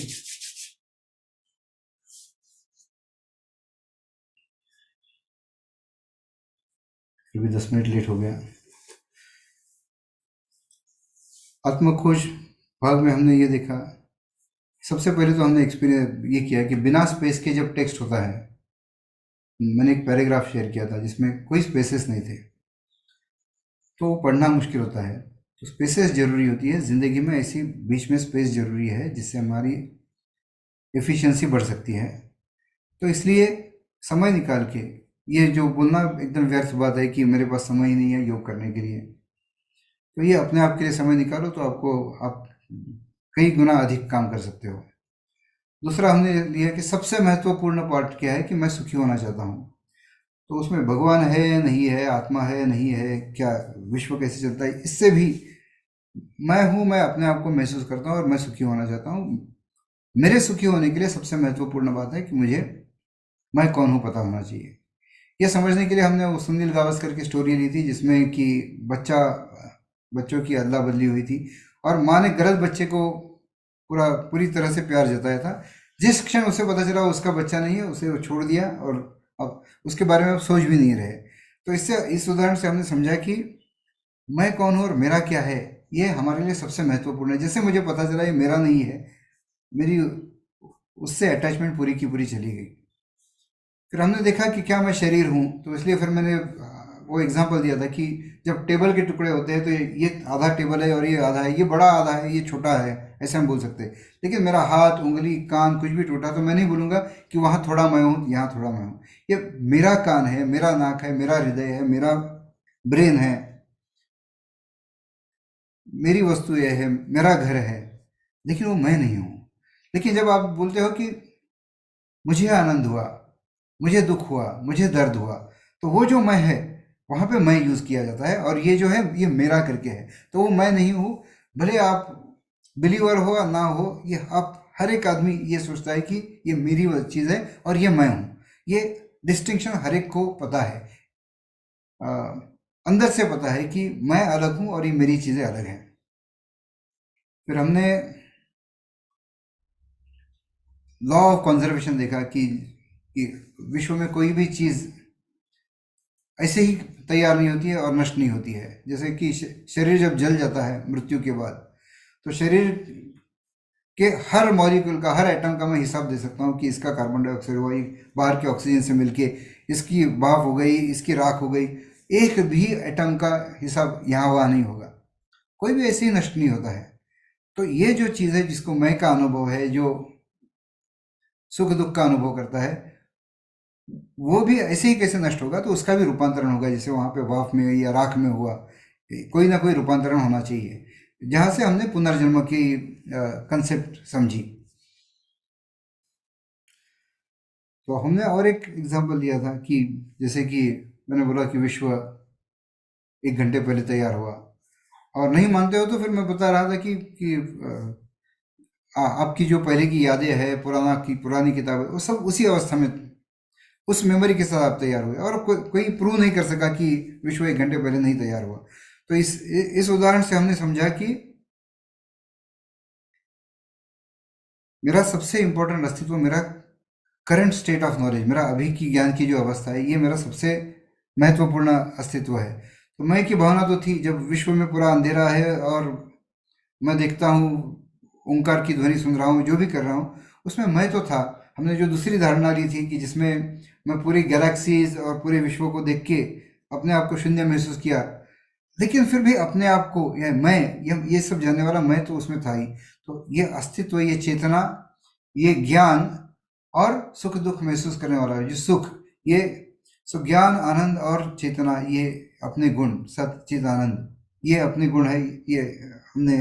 अभी 10 मिनट लेट हो गया। आत्मखोज भाग में हमने ये देखा, सबसे पहले तो हमने एक्सपीरियंस ये किया कि बिना स्पेस के जब टेक्स्ट होता है, मैंने एक पैराग्राफ शेयर किया था जिसमें कोई स्पेसेस नहीं थे, तो वो पढ़ना मुश्किल होता है। तो स्पेसेस जरूरी होती है ज़िंदगी में, ऐसी बीच में स्पेस जरूरी है जिससे हमारी एफिशिएंसी बढ़ सकती है। तो इसलिए समय निकाल के, ये जो बोलना एकदम व्यर्थ बात है कि मेरे पास समय ही नहीं है योग करने के लिए, तो ये अपने आप के लिए समय निकालो तो आप कई गुना अधिक काम कर सकते हो। दूसरा हमने लिया कि सबसे महत्वपूर्ण पार्ट क्या है, कि मैं सुखी होना चाहता हूँ। तो उसमें भगवान है या नहीं है, आत्मा है या नहीं है, क्या विश्व कैसे चलता है, इससे भी मैं हूँ, मैं अपने आप को महसूस करता हूँ और मैं सुखी होना चाहता हूँ। मेरे सुखी होने के लिए सबसे महत्वपूर्ण बात है कि मुझे मैं कौन हूँ पता होना चाहिए। ये समझने के लिए हमने वो सुनील गावस्कर की स्टोरी ली थी, जिसमें कि बच्चों की अदला बदली हुई थी और माँ ने गलत बच्चे को पूरी तरह से प्यार जताया था। जिस क्षण उसे पता चला उसका बच्चा नहीं है, उसे वो छोड़ दिया और अब उसके बारे में अब सोच भी नहीं रहे। तो इससे, इस उदाहरण से हमने समझा कि मैं कौन हूँ और मेरा क्या है, ये हमारे लिए सबसे महत्वपूर्ण है। जैसे मुझे पता चला ये मेरा नहीं है, मेरी उससे अटैचमेंट पूरी की पूरी चली गई। फिर हमने देखा कि क्या मैं शरीर हूँ, तो इसलिए फिर मैंने वो एग्जांपल दिया था कि जब टेबल के टुकड़े होते हैं तो ये आधा टेबल है और ये आधा है, ये बड़ा आधा है, ये छोटा है, ऐसे हम बोल सकते हैं। लेकिन मेरा हाथ, उंगली, कान कुछ भी टूटा तो मैं नहीं बोलूँगा कि वहाँ थोड़ा मैं हूँ, यहाँ थोड़ा मैं हूँ। ये मेरा कान है, मेरा नाक है, मेरा हृदय है, मेरा ब्रेन है, मेरी वस्तु ये है, मेरा घर है, लेकिन वो मैं नहीं हूँ। लेकिन जब आप बोलते हो कि मुझे आनंद हुआ, मुझे दुख हुआ, मुझे दर्द हुआ, तो वो जो मैं है वहाँ पे मैं यूज़ किया जाता है और ये जो है ये मेरा करके है, तो वो मैं नहीं हूँ। भले आप बिलीवर हो या ना हो, ये आप हर एक आदमी ये सोचता है कि ये मेरी वो चीज़ है और ये मैं हूँ। ये डिस्टिंक्शन हर एक को पता है, अ, अंदर से पता है कि मैं अलग हूँ और ये मेरी चीज़ें अलग हैं। फिर हमने लॉ ऑफ कंजर्वेशन देखा कि विश्व में कोई भी चीज़ ऐसे ही तैयार नहीं होती है और नष्ट नहीं होती है। जैसे कि शरीर जब जल जाता है मृत्यु के बाद, तो शरीर कि हर मॉलिक्यूल का, हर एटम का मैं हिसाब दे सकता हूँ कि इसका कार्बन डाइऑक्साइड हुआ, ये बाहर के ऑक्सीजन से मिलके इसकी भाप हो गई, इसकी राख हो गई। एक भी एटम का हिसाब यहाँ वहाँ नहीं होगा, कोई भी ऐसे ही नष्ट नहीं होता है। तो ये जो चीज़ है जिसको मैं का अनुभव है, जो सुख दुख का अनुभव करता है, वो भी ऐसे ही कैसे नष्ट होगा, तो उसका भी रूपांतरण होगा, जैसे वहाँ पे वाफ में या राख में हुआ, कोई ना कोई रूपांतरण होना चाहिए, जहाँ से हमने पुनर्जन्म की कंसेप्ट समझी। तो हमने और एक एग्जांपल लिया था कि जैसे कि मैंने बोला कि विश्व 1 घंटे पहले तैयार हुआ, और नहीं मानते हो तो फिर मैं बता रहा था कि आपकी जो पहले की यादें हैं, पुरानी किताबें, वो सब उसी अवस्था में, उस मेमोरी के साथ आप तैयार हुए, और कोई प्रूव नहीं कर सका कि विश्व 1 घंटे पहले नहीं तैयार हुआ। तो इस उदाहरण से हमने समझा कि मेरा सबसे इम्पोर्टेंट अस्तित्व, मेरा करंट स्टेट ऑफ नॉलेज, मेरा अभी की ज्ञान की जो अवस्था है, ये मेरा सबसे महत्वपूर्ण अस्तित्व है। तो मैं की भावना तो थी, जब विश्व में पूरा अंधेरा है और मैं देखता हूँ, ओंकार की ध्वनि सुन रहा हूँ, जो भी कर रहा हूँ, उसमें मैं तो था। हमने जो दूसरी धारणा ली थी कि जिसमें मैं पूरी गैलेक्सीज और पूरे विश्व को देख के अपने आप को शून्य महसूस किया, लेकिन फिर भी अपने आप को, ये सब जानने वाला मैं तो उसमें था ही। तो ये अस्तित्व, ये चेतना, ये ज्ञान और सुख दुख महसूस करने वाला है, जो सुख, ये ज्ञान, आनंद और चेतना, ये अपने गुण, सत चित आनंद, ये अपने गुण है, ये हमने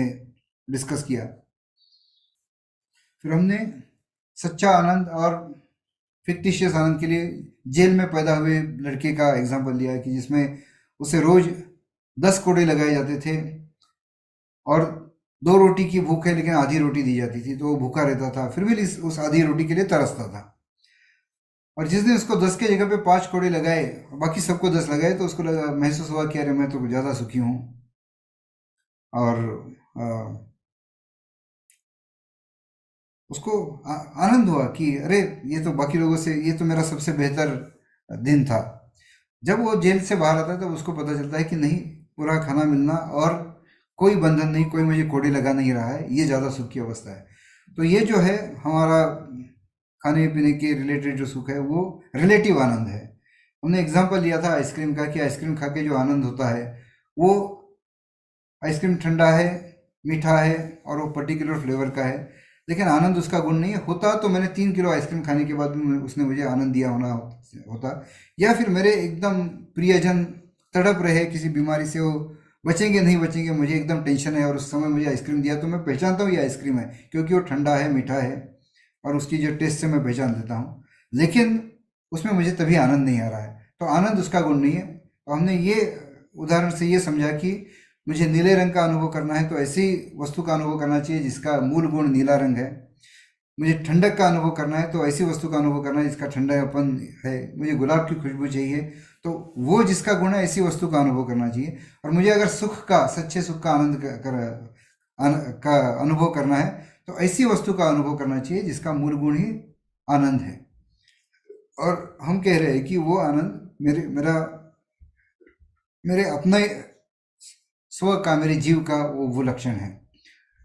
डिस्कस किया। फिर हमने सच्चा आनंद और फिक्टिशियस आनंद के लिए जेल में पैदा हुए लड़के का एग्जांपल लिया, कि जिसमें उसे रोज 10 कोड़े लगाए जाते थे, और 2 रोटी की भूख है लेकिन आधी रोटी दी जाती थी, तो वो भूखा रहता था, फिर भी उस आधी रोटी के लिए तरसता था। और जिस दिन उसको 10 के जगह पे 5 कोड़े लगाए, बाकी सबको 10 लगाए, तो उसको महसूस हुआ कि अरे मैं तो ज़्यादा सुखी हूँ, और आ, उसको आनंद हुआ कि अरे ये तो बाकी लोगों से, ये तो मेरा सबसे बेहतर दिन था। जब वो जेल से बाहर आता है तब उसको पता चलता है कि नहीं, पूरा खाना मिलना और कोई बंधन नहीं, कोई मुझे कोड़े लगा नहीं रहा है, ये ज़्यादा सुख की अवस्था है। तो ये जो है हमारा खाने पीने के रिलेटेड जो सुख है, वो रिलेटिव आनंद है। हमने एग्जांपल लिया था आइसक्रीम का, कि आइसक्रीम खा के जो आनंद होता है, वो आइसक्रीम ठंडा है, मीठा है, और वो पर्टिकुलर फ्लेवर का है, लेकिन आनंद उसका गुण नहीं है। होता तो मैंने 3 किलो आइसक्रीम खाने के बाद भी उसने मुझे आनंद दिया होना होता, या फिर मेरे एकदम प्रियजन तड़प रहे किसी बीमारी से, वो बचेंगे नहीं बचेंगे, मुझे एकदम टेंशन है, और उस समय मुझे आइसक्रीम दिया, तो मैं पहचानता हूँ ये आइसक्रीम है, क्योंकि वो ठंडा है, मीठा है, और उसकी जो टेस्ट से मैं पहचान लेता हूँ। लेकिन उसमें मुझे तभी आनंद नहीं आ रहा है, तो आनंद उसका गुण नहीं है। तो हमने ये उदाहरण से ये समझा कि मुझे नीले रंग का अनुभव करना है, तो ऐसी वस्तु का अनुभव करना चाहिए जिसका मूल गुण नीला रंग है। मुझे ठंडक का अनुभव करना है, तो ऐसी वस्तु का अनुभव करना है जिसका ठंडापन है। मुझे गुलाब की खुशबू चाहिए, तो वो जिसका गुण है ऐसी वस्तु का अनुभव करना चाहिए। और मुझे अगर सुख का, सच्चे सुख का आनंद का अनुभव करना है, तो ऐसी वस्तु का अनुभव करना चाहिए जिसका मूल गुण ही आनंद है। और हम कह रहे हैं कि वो आनंद मेरे अपने स्व का, मेरे जीव का वो लक्षण है।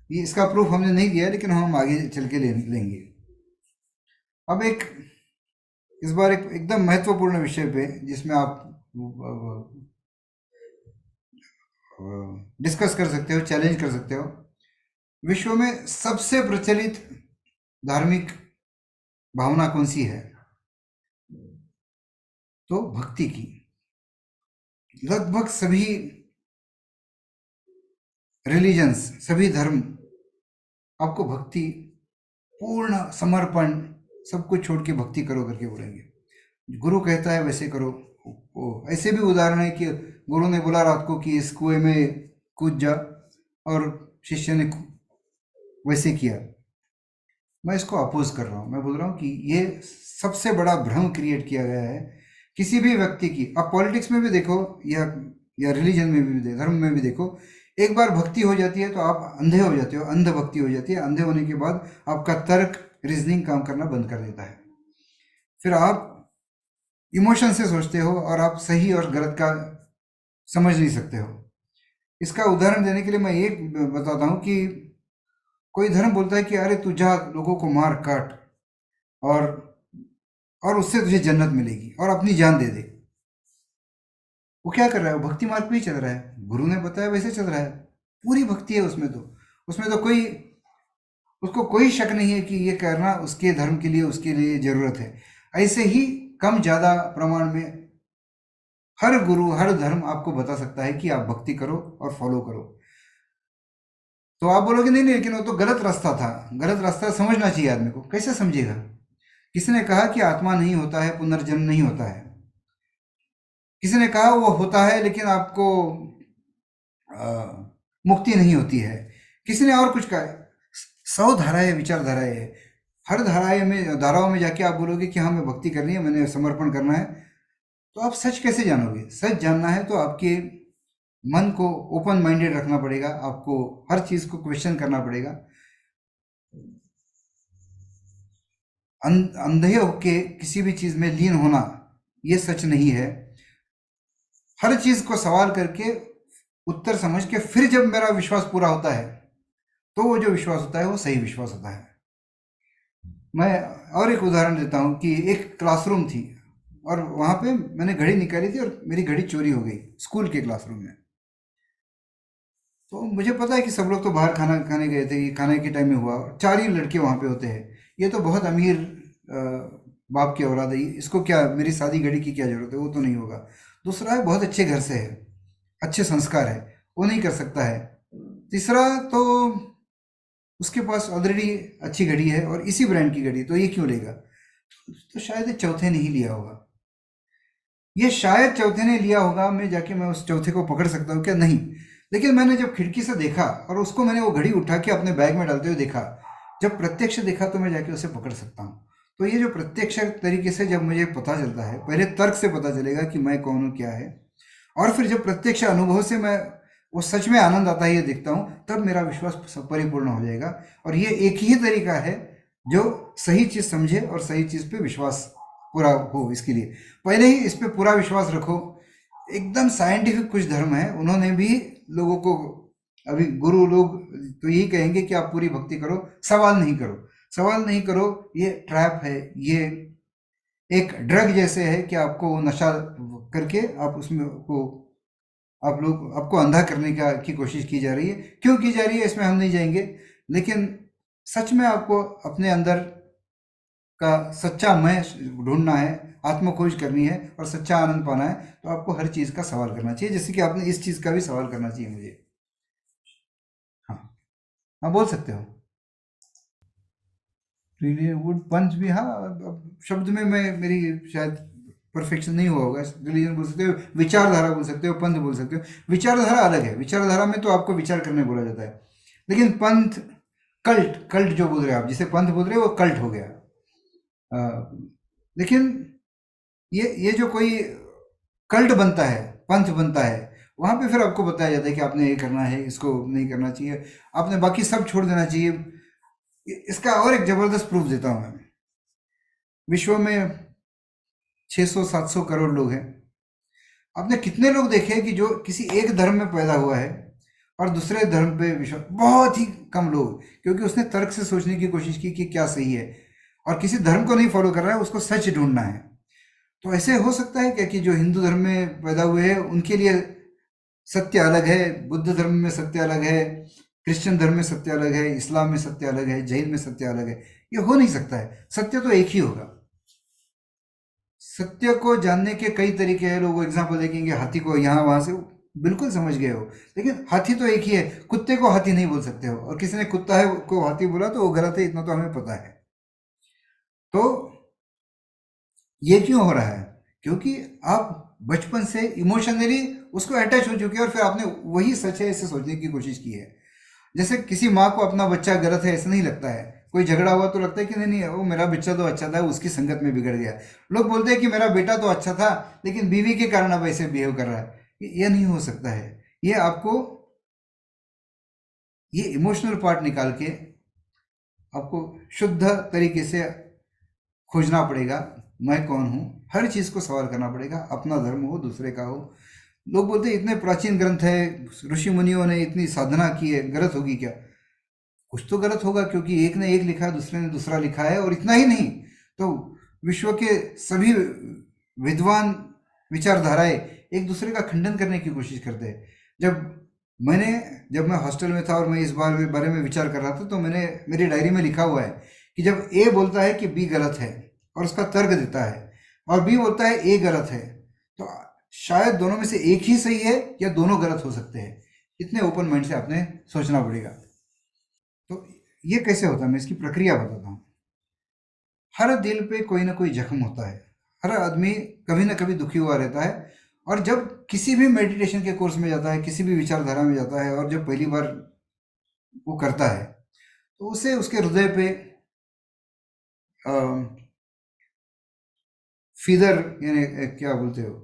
ये इसका प्रूफ हमने नहीं दिया, लेकिन हम आगे चल के लेंगे। अब इस बार एकदम महत्वपूर्ण विषय पे, जिसमें आप डिस्कस कर सकते हो, चैलेंज कर सकते हो। विश्व में सबसे प्रचलित धार्मिक भावना कौन सी है? तो भक्ति की। लगभग सभी रिलीजन्स, सभी धर्म आपको भक्ति, पूर्ण समर्पण, सब कुछ छोड़ के भक्ति करो करके बोलेंगे। गुरु कहता है वैसे करो। ऐसे भी उदाहरण है कि गुरु ने बोला रात को कि इस कुएं में कूद जा, और शिष्य ने वैसे किया। मैं इसको अपोज कर रहा हूँ। मैं बोल रहा हूँ कि ये सबसे बड़ा भ्रम क्रिएट किया गया है किसी भी व्यक्ति की। आप पॉलिटिक्स में भी देखो, या रिलीजन में भी धर्म में भी देखो, एक बार भक्ति हो जाती है तो आप अंधे हो जाते हो, अंध भक्ति हो जाती है। अंधे होने के बाद आपका तर्क, रीजनिंग काम करना बंद कर देता है। फिर आप इमोशन से सोचते हो, और आप सही और गलत का समझ नहीं सकते हो। इसका उदाहरण देने के लिए मैं एक बताता हूँ कि कोई धर्म बोलता है कि अरे तू जा, लोगों को मार काट, और उससे तुझे जन्नत मिलेगी, और अपनी जान दे दे। वो क्या कर रहा है? वो भक्ति मार्ग पे ही चल रहा है, गुरु ने बताया वैसे चल रहा है। पूरी भक्ति है उसमें तो। उसमें तो कोई, उसको कोई शक नहीं है कि ये करना उसके धर्म के लिए, उसके लिए जरूरत है। ऐसे ही कम ज्यादा प्रमाण में हर गुरु, हर धर्म आपको बता सकता है कि आप भक्ति करो और फॉलो करो। तो आप बोलोगे नहीं नहीं, लेकिन वो तो गलत रास्ता था। गलत रास्ता समझना चाहिए आदमी को। कैसे समझेगा? किसी ने कहा कि आत्मा नहीं होता है, पुनर्जन्म नहीं होता है। किसी ने कहा वो होता है लेकिन आपको मुक्ति नहीं होती है। किसी ने और कुछ कहा। 100 धाराएं, विचारधाराएं है। हर धाराओं में जाके आप बोलोगे कि हाँ मैं भक्ति करनी है, मैंने समर्पण करना है, तो आप सच कैसे जानोगे? सच जानना है तो आपके मन को ओपन माइंडेड रखना पड़ेगा, आपको हर चीज को क्वेश्चन करना पड़ेगा। अंधे होके किसी भी चीज में लीन होना, ये सच नहीं है। हर चीज को सवाल करके, उत्तर समझ के, फिर जब मेरा विश्वास पूरा होता है, तो वो जो विश्वास होता है वो सही विश्वास होता है। मैं और एक उदाहरण देता हूँ कि एक क्लासरूम थी, और वहां पे मैंने घड़ी निकाली थी, और मेरी घड़ी चोरी हो गई स्कूल के क्लासरूम में। तो मुझे पता है कि सब लोग तो बाहर खाना खाने गए थे, ये खाने के टाइम में हुआ, और 4 ही लड़के वहां पे होते हैं। ये तो बहुत अमीर बाप की औलाद है, इसको क्या, मेरी शादी घड़ी की क्या जरूरत है? वो तो नहीं होगा। दूसरा है बहुत अच्छे घर से है, अच्छे संस्कार है, वो नहीं कर सकता है। तीसरा तो उसके पास ऑलरेडी अच्छी घड़ी है, और इसी ब्रांड की घड़ी, तो ये क्यों लेगा? तो शायद ये चौथे ने ही लिया होगा। ये शायद चौथे ने लिया होगा। मैं उस चौथे को पकड़ सकता हूँ क्या? नहीं। लेकिन मैंने जब खिड़की से देखा, और उसको मैंने वो घड़ी उठा के अपने बैग में डालते हुए देखा, जब प्रत्यक्ष देखा, तो मैं जाके उसे पकड़ सकता हूँ। तो ये जो प्रत्यक्ष तरीके से जब मुझे पता चलता है, पहले तर्क से पता चलेगा कि मैं कौन हूँ, क्या है, और फिर जब प्रत्यक्ष अनुभव से मैं वो सच में आनंद आता है ये देखता हूँ, तब मेरा विश्वास परिपूर्ण हो जाएगा। और ये एक ही तरीका है जो सही चीज समझे और सही चीज पे विश्वास पूरा हो। इसके लिए पहले ही इस पे पूरा विश्वास रखो। एकदम साइंटिफिक कुछ धर्म है, उन्होंने भी लोगों को, अभी गुरु लोग तो यही कहेंगे कि आप पूरी भक्ति करो, सवाल नहीं करो। सवाल नहीं करो, ये ट्रैप है। ये एक ड्रग जैसे है कि आपको नशा करके आप उसमें को, आप लोग, आपको अंधा करने का की कोशिश की जा रही है। क्यों की जा रही है इसमें हम नहीं जाएंगे, लेकिन सच में आपको अपने अंदर का सच्चा मैं ढूंढना है, आत्म खोज करनी है, और सच्चा आनंद पाना है, तो आपको हर चीज का सवाल करना चाहिए, जैसे कि आपने इस चीज का भी सवाल करना चाहिए मुझे। हाँ, हाँ बोल सकते हो। रिलीजन वुड पंच भी, हाँ। अब शब्द में मैं, मेरी शायद परफेक्शन नहीं हुआ होगा। रिलीजन बोल सकते हो, विचारधारा बोल सकते हो, पंथ बोल सकते हो। विचारधारा अलग है। विचारधारा में तो आपको विचार करने बोला जाता है, लेकिन पंथ, कल्ट, कल्ट जो बोल रहे हैं आप, जिसे पंथ बोल रहे हो, वो कल्ट हो गया। लेकिन ये जो कोई कल्ट बनता है, पंथ बनता है, वहां पे फिर आपको बताया जाता है कि आपने ये करना है, इसको नहीं करना चाहिए, आपने बाकी सब छोड़ देना चाहिए। इसका और एक जबरदस्त प्रूफ देता हूं मैं। विश्व में 600-700 करोड़ लोग हैं। आपने कितने लोग देखे हैं कि जो किसी एक धर्म में पैदा हुआ है और दूसरे धर्म पे विश्वास? बहुत ही कम लोग, क्योंकि उसने तर्क से सोचने की कोशिश की कि क्या सही है, और किसी धर्म को नहीं फॉलो कर रहा है, उसको सच ढूंढना है। तो ऐसे हो सकता है क्या कि जो हिंदू धर्म में पैदा हुए हैं उनके लिए सत्य अलग है, बुद्ध धर्म में सत्य अलग है, क्रिश्चियन धर्म में सत्य अलग है, इस्लाम में सत्य अलग है, जैन में सत्य अलग है? ये हो नहीं सकता है। सत्य तो एक ही होगा। सत्य को जानने के कई तरीके हैं। लोग एग्जाम्पल देखेंगे, हाथी को यहाँ वहां से, बिल्कुल समझ गए हो, लेकिन हाथी तो एक ही है। कुत्ते को हाथी नहीं बोल सकते हो, और किसी ने कुत्ता है को हाथी बोला तो वो गलत है, इतना तो हमें पता है। तो ये क्यों हो रहा है? क्योंकि आप बचपन से इमोशनली उसको अटैच हो चुके हैं, और फिर आपने वही सच है ऐसे सोचने की कोशिश की है। जैसे किसी माँ को अपना बच्चा गलत है ऐसा नहीं लगता है। कोई झगड़ा हुआ तो लगता है कि नहीं नहीं, वो मेरा बच्चा तो अच्छा था, उसकी संगत में बिगड़ गया। लोग बोलते हैं कि मेरा बेटा तो अच्छा था, लेकिन बीवी के कारण अब ऐसे बिहेव कर रहा है। ये नहीं हो सकता है। ये आपको, ये इमोशनल पार्ट निकाल के आपको शुद्ध तरीके से खोजना पड़ेगा। मैं कौन हूँ? हर चीज को सवाल करना पड़ेगा, अपना धर्म हो, दूसरे का हो। लोग बोलते हैं इतने प्राचीन ग्रंथ है, ऋषि मुनियों ने इतनी साधना की है, गलत होगी क्या? कुछ तो गलत होगा, क्योंकि एक ने एक लिखा, दूसरे ने दूसरा लिखा है। और इतना ही नहीं, तो विश्व के सभी विद्वान विचारधाराएं एक दूसरे का खंडन करने की कोशिश करते हैं। मैंने जब मैं हॉस्टल में था और मैं इस बारे में विचार कर रहा था, तो मैंने मेरी डायरी में लिखा हुआ है कि जब ए बोलता है कि बी गलत है और उसका तर्क देता है, और बी बोलता है ए गलत है, तो शायद दोनों में से एक ही सही है या दोनों गलत हो सकते हैं। इतने ओपन माइंड से आपने सोचना पड़ेगा। तो ये कैसे होता है, मैं इसकी प्रक्रिया बताता हूँ। हर दिल पे कोई ना कोई जख्म होता है, हर आदमी कभी ना कभी दुखी हुआ रहता है। और जब किसी भी मेडिटेशन के कोर्स में जाता है, किसी भी विचारधारा में जाता है, और जब पहली बार वो करता है, तो उसे उसके हृदय पे फीदर, यानी क्या बोलते हो,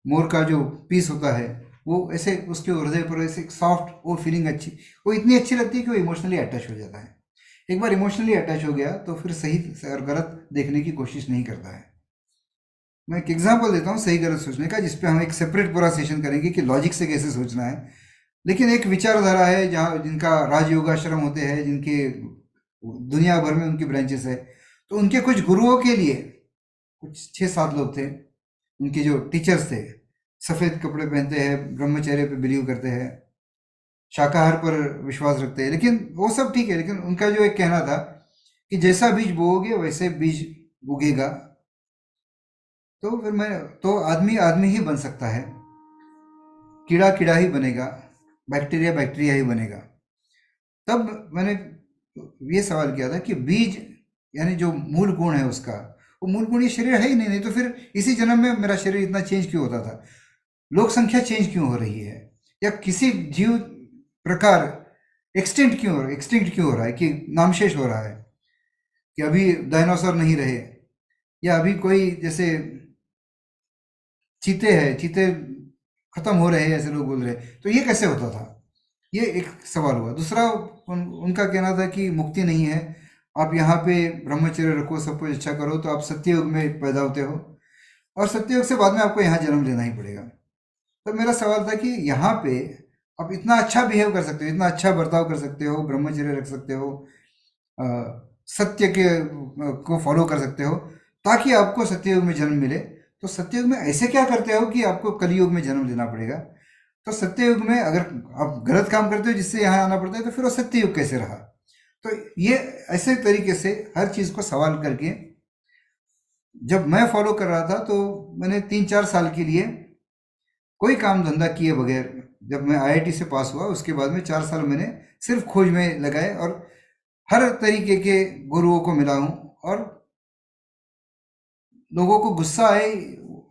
मोर का जो पीस होता है, वो ऐसे उसके हृदय पर ऐसे सॉफ्ट, वो फीलिंग अच्छी, वो इतनी अच्छी लगती है कि वो इमोशनली अटैच हो जाता है। एक बार इमोशनली अटैच हो गया तो फिर सही और गलत देखने की कोशिश नहीं करता है। मैं एक एग्जांपल देता हूँ सही गलत सोचने का, जिसपे हम एक सेपरेट पूरा सेशन करेंगे कि लॉजिक से कैसे सोचना है। लेकिन एक विचारधारा है जहाँ जिनका राजयोग आश्रम होते हैं, जिनके दुनिया भर में उनकी ब्रांचेस है, तो उनके कुछ गुरुओं के लिए, कुछ 6-7 लोग थे, उनके जो टीचर्स थे, सफ़ेद कपड़े पहनते हैं, ब्रह्मचर्य पे बिलीव करते हैं, शाकाहार पर विश्वास रखते हैं, लेकिन वो सब ठीक है। लेकिन उनका जो एक कहना था कि जैसा बीज बोओगे वैसे बीज उगेगा। तो फिर मैं, तो आदमी आदमी ही बन सकता है, कीड़ा कीड़ा ही बनेगा, बैक्टीरिया बैक्टीरिया ही बनेगा। तब मैंने ये सवाल किया था कि बीज, यानी जो मूल गुण है उसका, वो मूल गुण ये शरीर है ही नहीं, नहीं तो फिर इसी जन्म में मेरा शरीर इतना चेंज क्यों होता था, लोक संख्या चेंज क्यों हो रही है, या किसी जीव प्रकार एक्सटिंक्ट क्यों हो रहा है, कि नामशेष हो रहा है, कि अभी डायनासोर नहीं रहे, या अभी कोई जैसे चीते खत्म हो रहे हैं ऐसे लोग बोल रहे हैं, तो ये कैसे होता था। ये एक सवाल हुआ। दूसरा, उनका कहना था कि मुक्ति नहीं है, आप यहाँ पे ब्रह्मचर्य रखो, सब कुछ अच्छा करो, तो आप सत्ययुग में पैदा होते हो, और सत्ययुग से बाद में आपको यहाँ जन्म लेना ही पड़ेगा। तो मेरा सवाल था कि यहाँ पे आप इतना अच्छा बिहेव कर सकते हो, इतना अच्छा बर्ताव कर सकते हो, ब्रह्मचर्य रख सकते हो, अ, सत्य के को फॉलो कर सकते हो, ताकि आपको सत्ययुग में जन्म मिले। तो सत्ययुग में ऐसे क्या करते हो कि आपको कलयुग में जन्म लेना पड़ेगा। तो सत्ययुग में अगर आप गलत काम करते हो जिससे यहाँ आना पड़ता है, तो फिर वो सत्ययुग कैसे रहा। तो ये ऐसे तरीके से हर चीज़ को सवाल करके जब मैं फॉलो कर रहा था, तो मैंने 3-4 साल के लिए कोई काम धंधा किए बगैर, जब मैं आईआईटी से पास हुआ उसके बाद में 4 साल मैंने सिर्फ खोज में लगाए, और हर तरीके के गुरुओं को मिला हूँ। और लोगों को गुस्सा आए,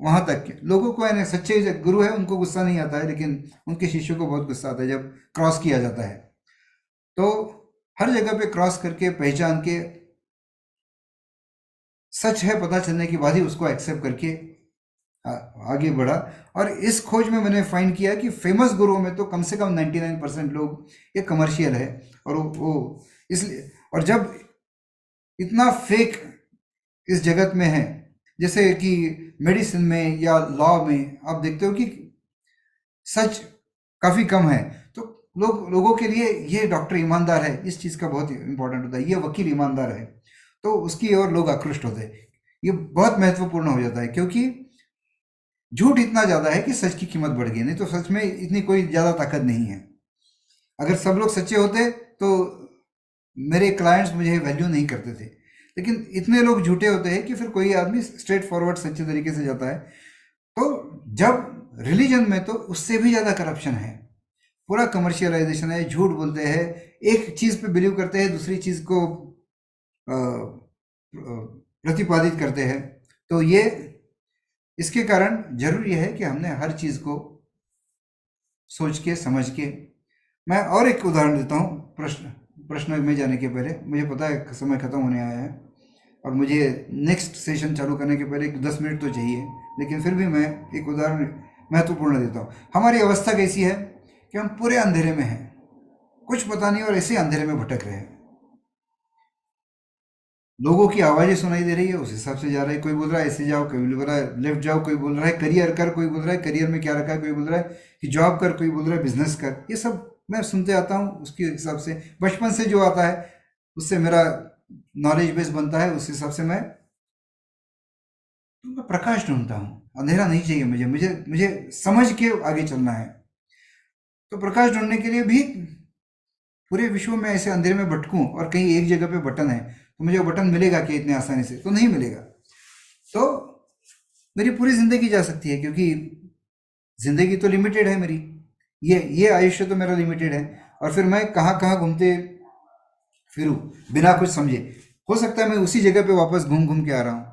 वहां तक के लोगों को, यानी सच्चे जो गुरु है उनको गुस्सा नहीं आता है, लेकिन उनके शिष्यों को बहुत गुस्सा आता है जब क्रॉस किया जाता है। तो हर जगह पे क्रॉस करके पहचान के, सच है पता चलने के बाद ही उसको एक्सेप्ट करके आगे बढ़ा। और इस खोज में मैंने फाइंड किया कि फेमस गुरुओं में तो कम से कम 99% लोग ये कमर्शियल है। और वो इसलिए, और जब इतना फेक इस जगत में है, जैसे कि मेडिसिन में या लॉ में आप देखते हो कि सच काफ़ी कम है, तो लोगों के लिए ये डॉक्टर ईमानदार है, इस चीज़ का बहुत इंपॉर्टेंट होता है, ये वकील ईमानदार है, तो उसकी ओर लोग आकृष्ट होते हैं। ये बहुत महत्वपूर्ण हो जाता है, क्योंकि झूठ इतना ज़्यादा है कि सच की कीमत बढ़ गई, नहीं तो सच में इतनी कोई ज़्यादा ताकत नहीं है। अगर सब लोग सच्चे होते तो मेरे क्लाइंट्स मुझे वैल्यू नहीं करते थे, लेकिन इतने लोग झूठे होते हैं कि फिर कोई आदमी स्ट्रेट फॉरवर्ड सच्चे तरीके से जाता है। तो जब रिलीजन में तो उससे भी ज़्यादा करप्शन है, पूरा कमर्शियलाइजेशन है, झूठ बोलते हैं, एक चीज़ पे बिलीव करते हैं, दूसरी चीज़ को प्रतिपादित करते हैं। तो ये, इसके कारण जरूरी है कि हमने हर चीज़ को सोच के समझ के। मैं और एक उदाहरण देता हूँ, प्रश्न में जाने के पहले। मुझे पता है समय खत्म होने आया है, और मुझे नेक्स्ट सेशन चालू करने के पहले 10 मिनट तो चाहिए, लेकिन फिर भी मैं एक उदाहरण महत्वपूर्ण देता हूँ। हमारी अवस्था कैसी है कि हम पूरे अंधेरे में हैं, कुछ पता नहीं, और ऐसे अंधेरे में भटक रहे हैं। लोगों की आवाज़ें सुनाई दे रही है, उस हिसाब से जा रहे हैं। कोई बोल रहा है ऐसे जाओ, कोई बोल रहा है लेफ्ट जाओ, कोई बोल रहा है करियर कर, कोई बोल रहा है करियर में क्या रखा है, कोई बोल रहा है कि जॉब कर, कोई बोल रहा है बिजनेस कर। ये सब मैं सुनते आता हूँ, उसके हिसाब से बचपन से जो आता है उससे मेरा नॉलेज बेस बनता है, उस हिसाब से मैं प्रकाश ढूंढता हूँ। अंधेरा नहीं चाहिए मुझे, मुझे समझ के आगे चलना है। तो प्रकाश ढूंढने के लिए भी पूरे विश्व में ऐसे अंधेरे में भटकूं और कहीं एक जगह पे बटन है तो मुझे वो बटन मिलेगा क्या इतने आसानी से? तो नहीं मिलेगा। तो मेरी पूरी जिंदगी जा सकती है, क्योंकि जिंदगी तो लिमिटेड है मेरी। ये आयुष्य तो मेरा लिमिटेड है, और फिर मैं कहाँ कहाँ घूमते फिरूं बिना कुछ समझे। हो सकता है मैं उसी जगह पे वापस घूम घूम के आ रहा हूँ।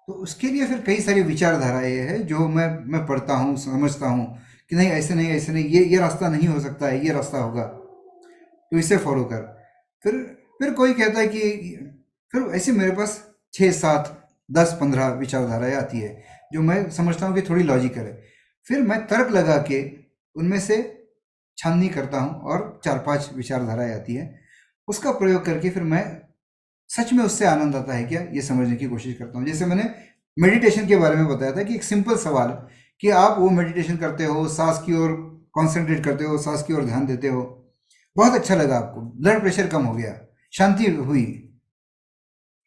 तो उसके लिए फिर कई सारी विचारधाराएं है जो मैं पढ़ता हूँ, समझता हूँ कि नहीं, ऐसे नहीं, ऐसे नहीं, ये रास्ता नहीं हो सकता है, ये रास्ता होगा, तो इसे फॉलो कर। फिर फिर कोई कहता है कि फिर ऐसे मेरे पास 6 7 10 15 विचारधाराएं आती है जो मैं समझता हूँ कि थोड़ी लॉजिकल है। फिर मैं तर्क लगा के उनमें से छाननी करता हूँ और 4 5 विचारधाराएं आती है, उसका प्रयोग करके फिर मैं सच में उससे आनंद आता है क्या, ये समझने की कोशिश करता हूँ। जैसे मैंने मेडिटेशन के बारे में बताया था कि एक सिंपल सवाल है कि आप वो मेडिटेशन करते हो, सांस की ओर कॉन्सेंट्रेट करते हो, सांस की ओर ध्यान देते हो, बहुत अच्छा लगा आपको, ब्लड प्रेशर कम हो गया, शांति हुई,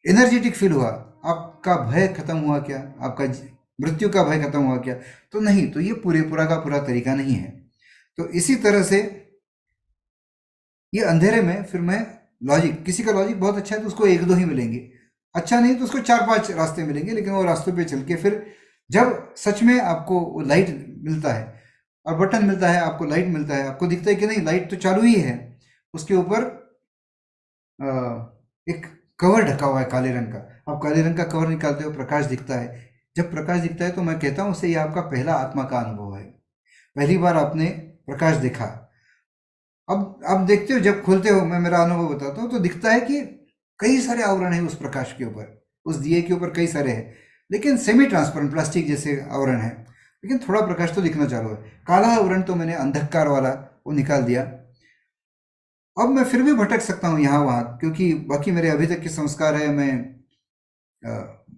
एनर्जेटिक फील हुआ, आपका भय खत्म हुआ क्या, आपका मृत्यु का भय खत्म हुआ क्या? तो नहीं, तो ये पूरा का पूरा तरीका नहीं है। तो इसी तरह से ये अंधेरे में फिर मैं लॉजिक, किसी का लॉजिक बहुत अच्छा है तो उसको एक दो ही मिलेंगे, अच्छा नहीं तो उसको 4 5 रास्ते मिलेंगे, लेकिन वो रास्तों पे चल के फिर जब सच में आपको वो लाइट मिलता है और बटन मिलता है, आपको लाइट मिलता है, आपको दिखता है कि नहीं लाइट तो चालू ही है, उसके ऊपर अ, एक कवर ढका हुआ है काले रंग का, आप काले रंग का कवर निकालते हो, प्रकाश दिखता है। जब प्रकाश दिखता है तो मैं कहता हूँ उससे ये आपका पहला आत्मा का अनुभव है, पहली बार आपने प्रकाश देखा। अब देखते हो, जब खोलते हो, मैं मेरा अनुभव बताता हूँ, तो दिखता है कि कई सारे आवरण हैं उस प्रकाश के ऊपर, उस दिए के ऊपर कई सारे हैं, लेकिन सेमी ट्रांसपेरेंट प्लास्टिक जैसे आवरण है, लेकिन थोड़ा प्रकाश तो दिखना चालू है। काला आवरण तो मैंने अंधकार वाला वो निकाल दिया। अब मैं फिर भी भटक सकता हूँ यहाँ वहाँ, क्योंकि बाकी मेरे अभी तक के संस्कार है,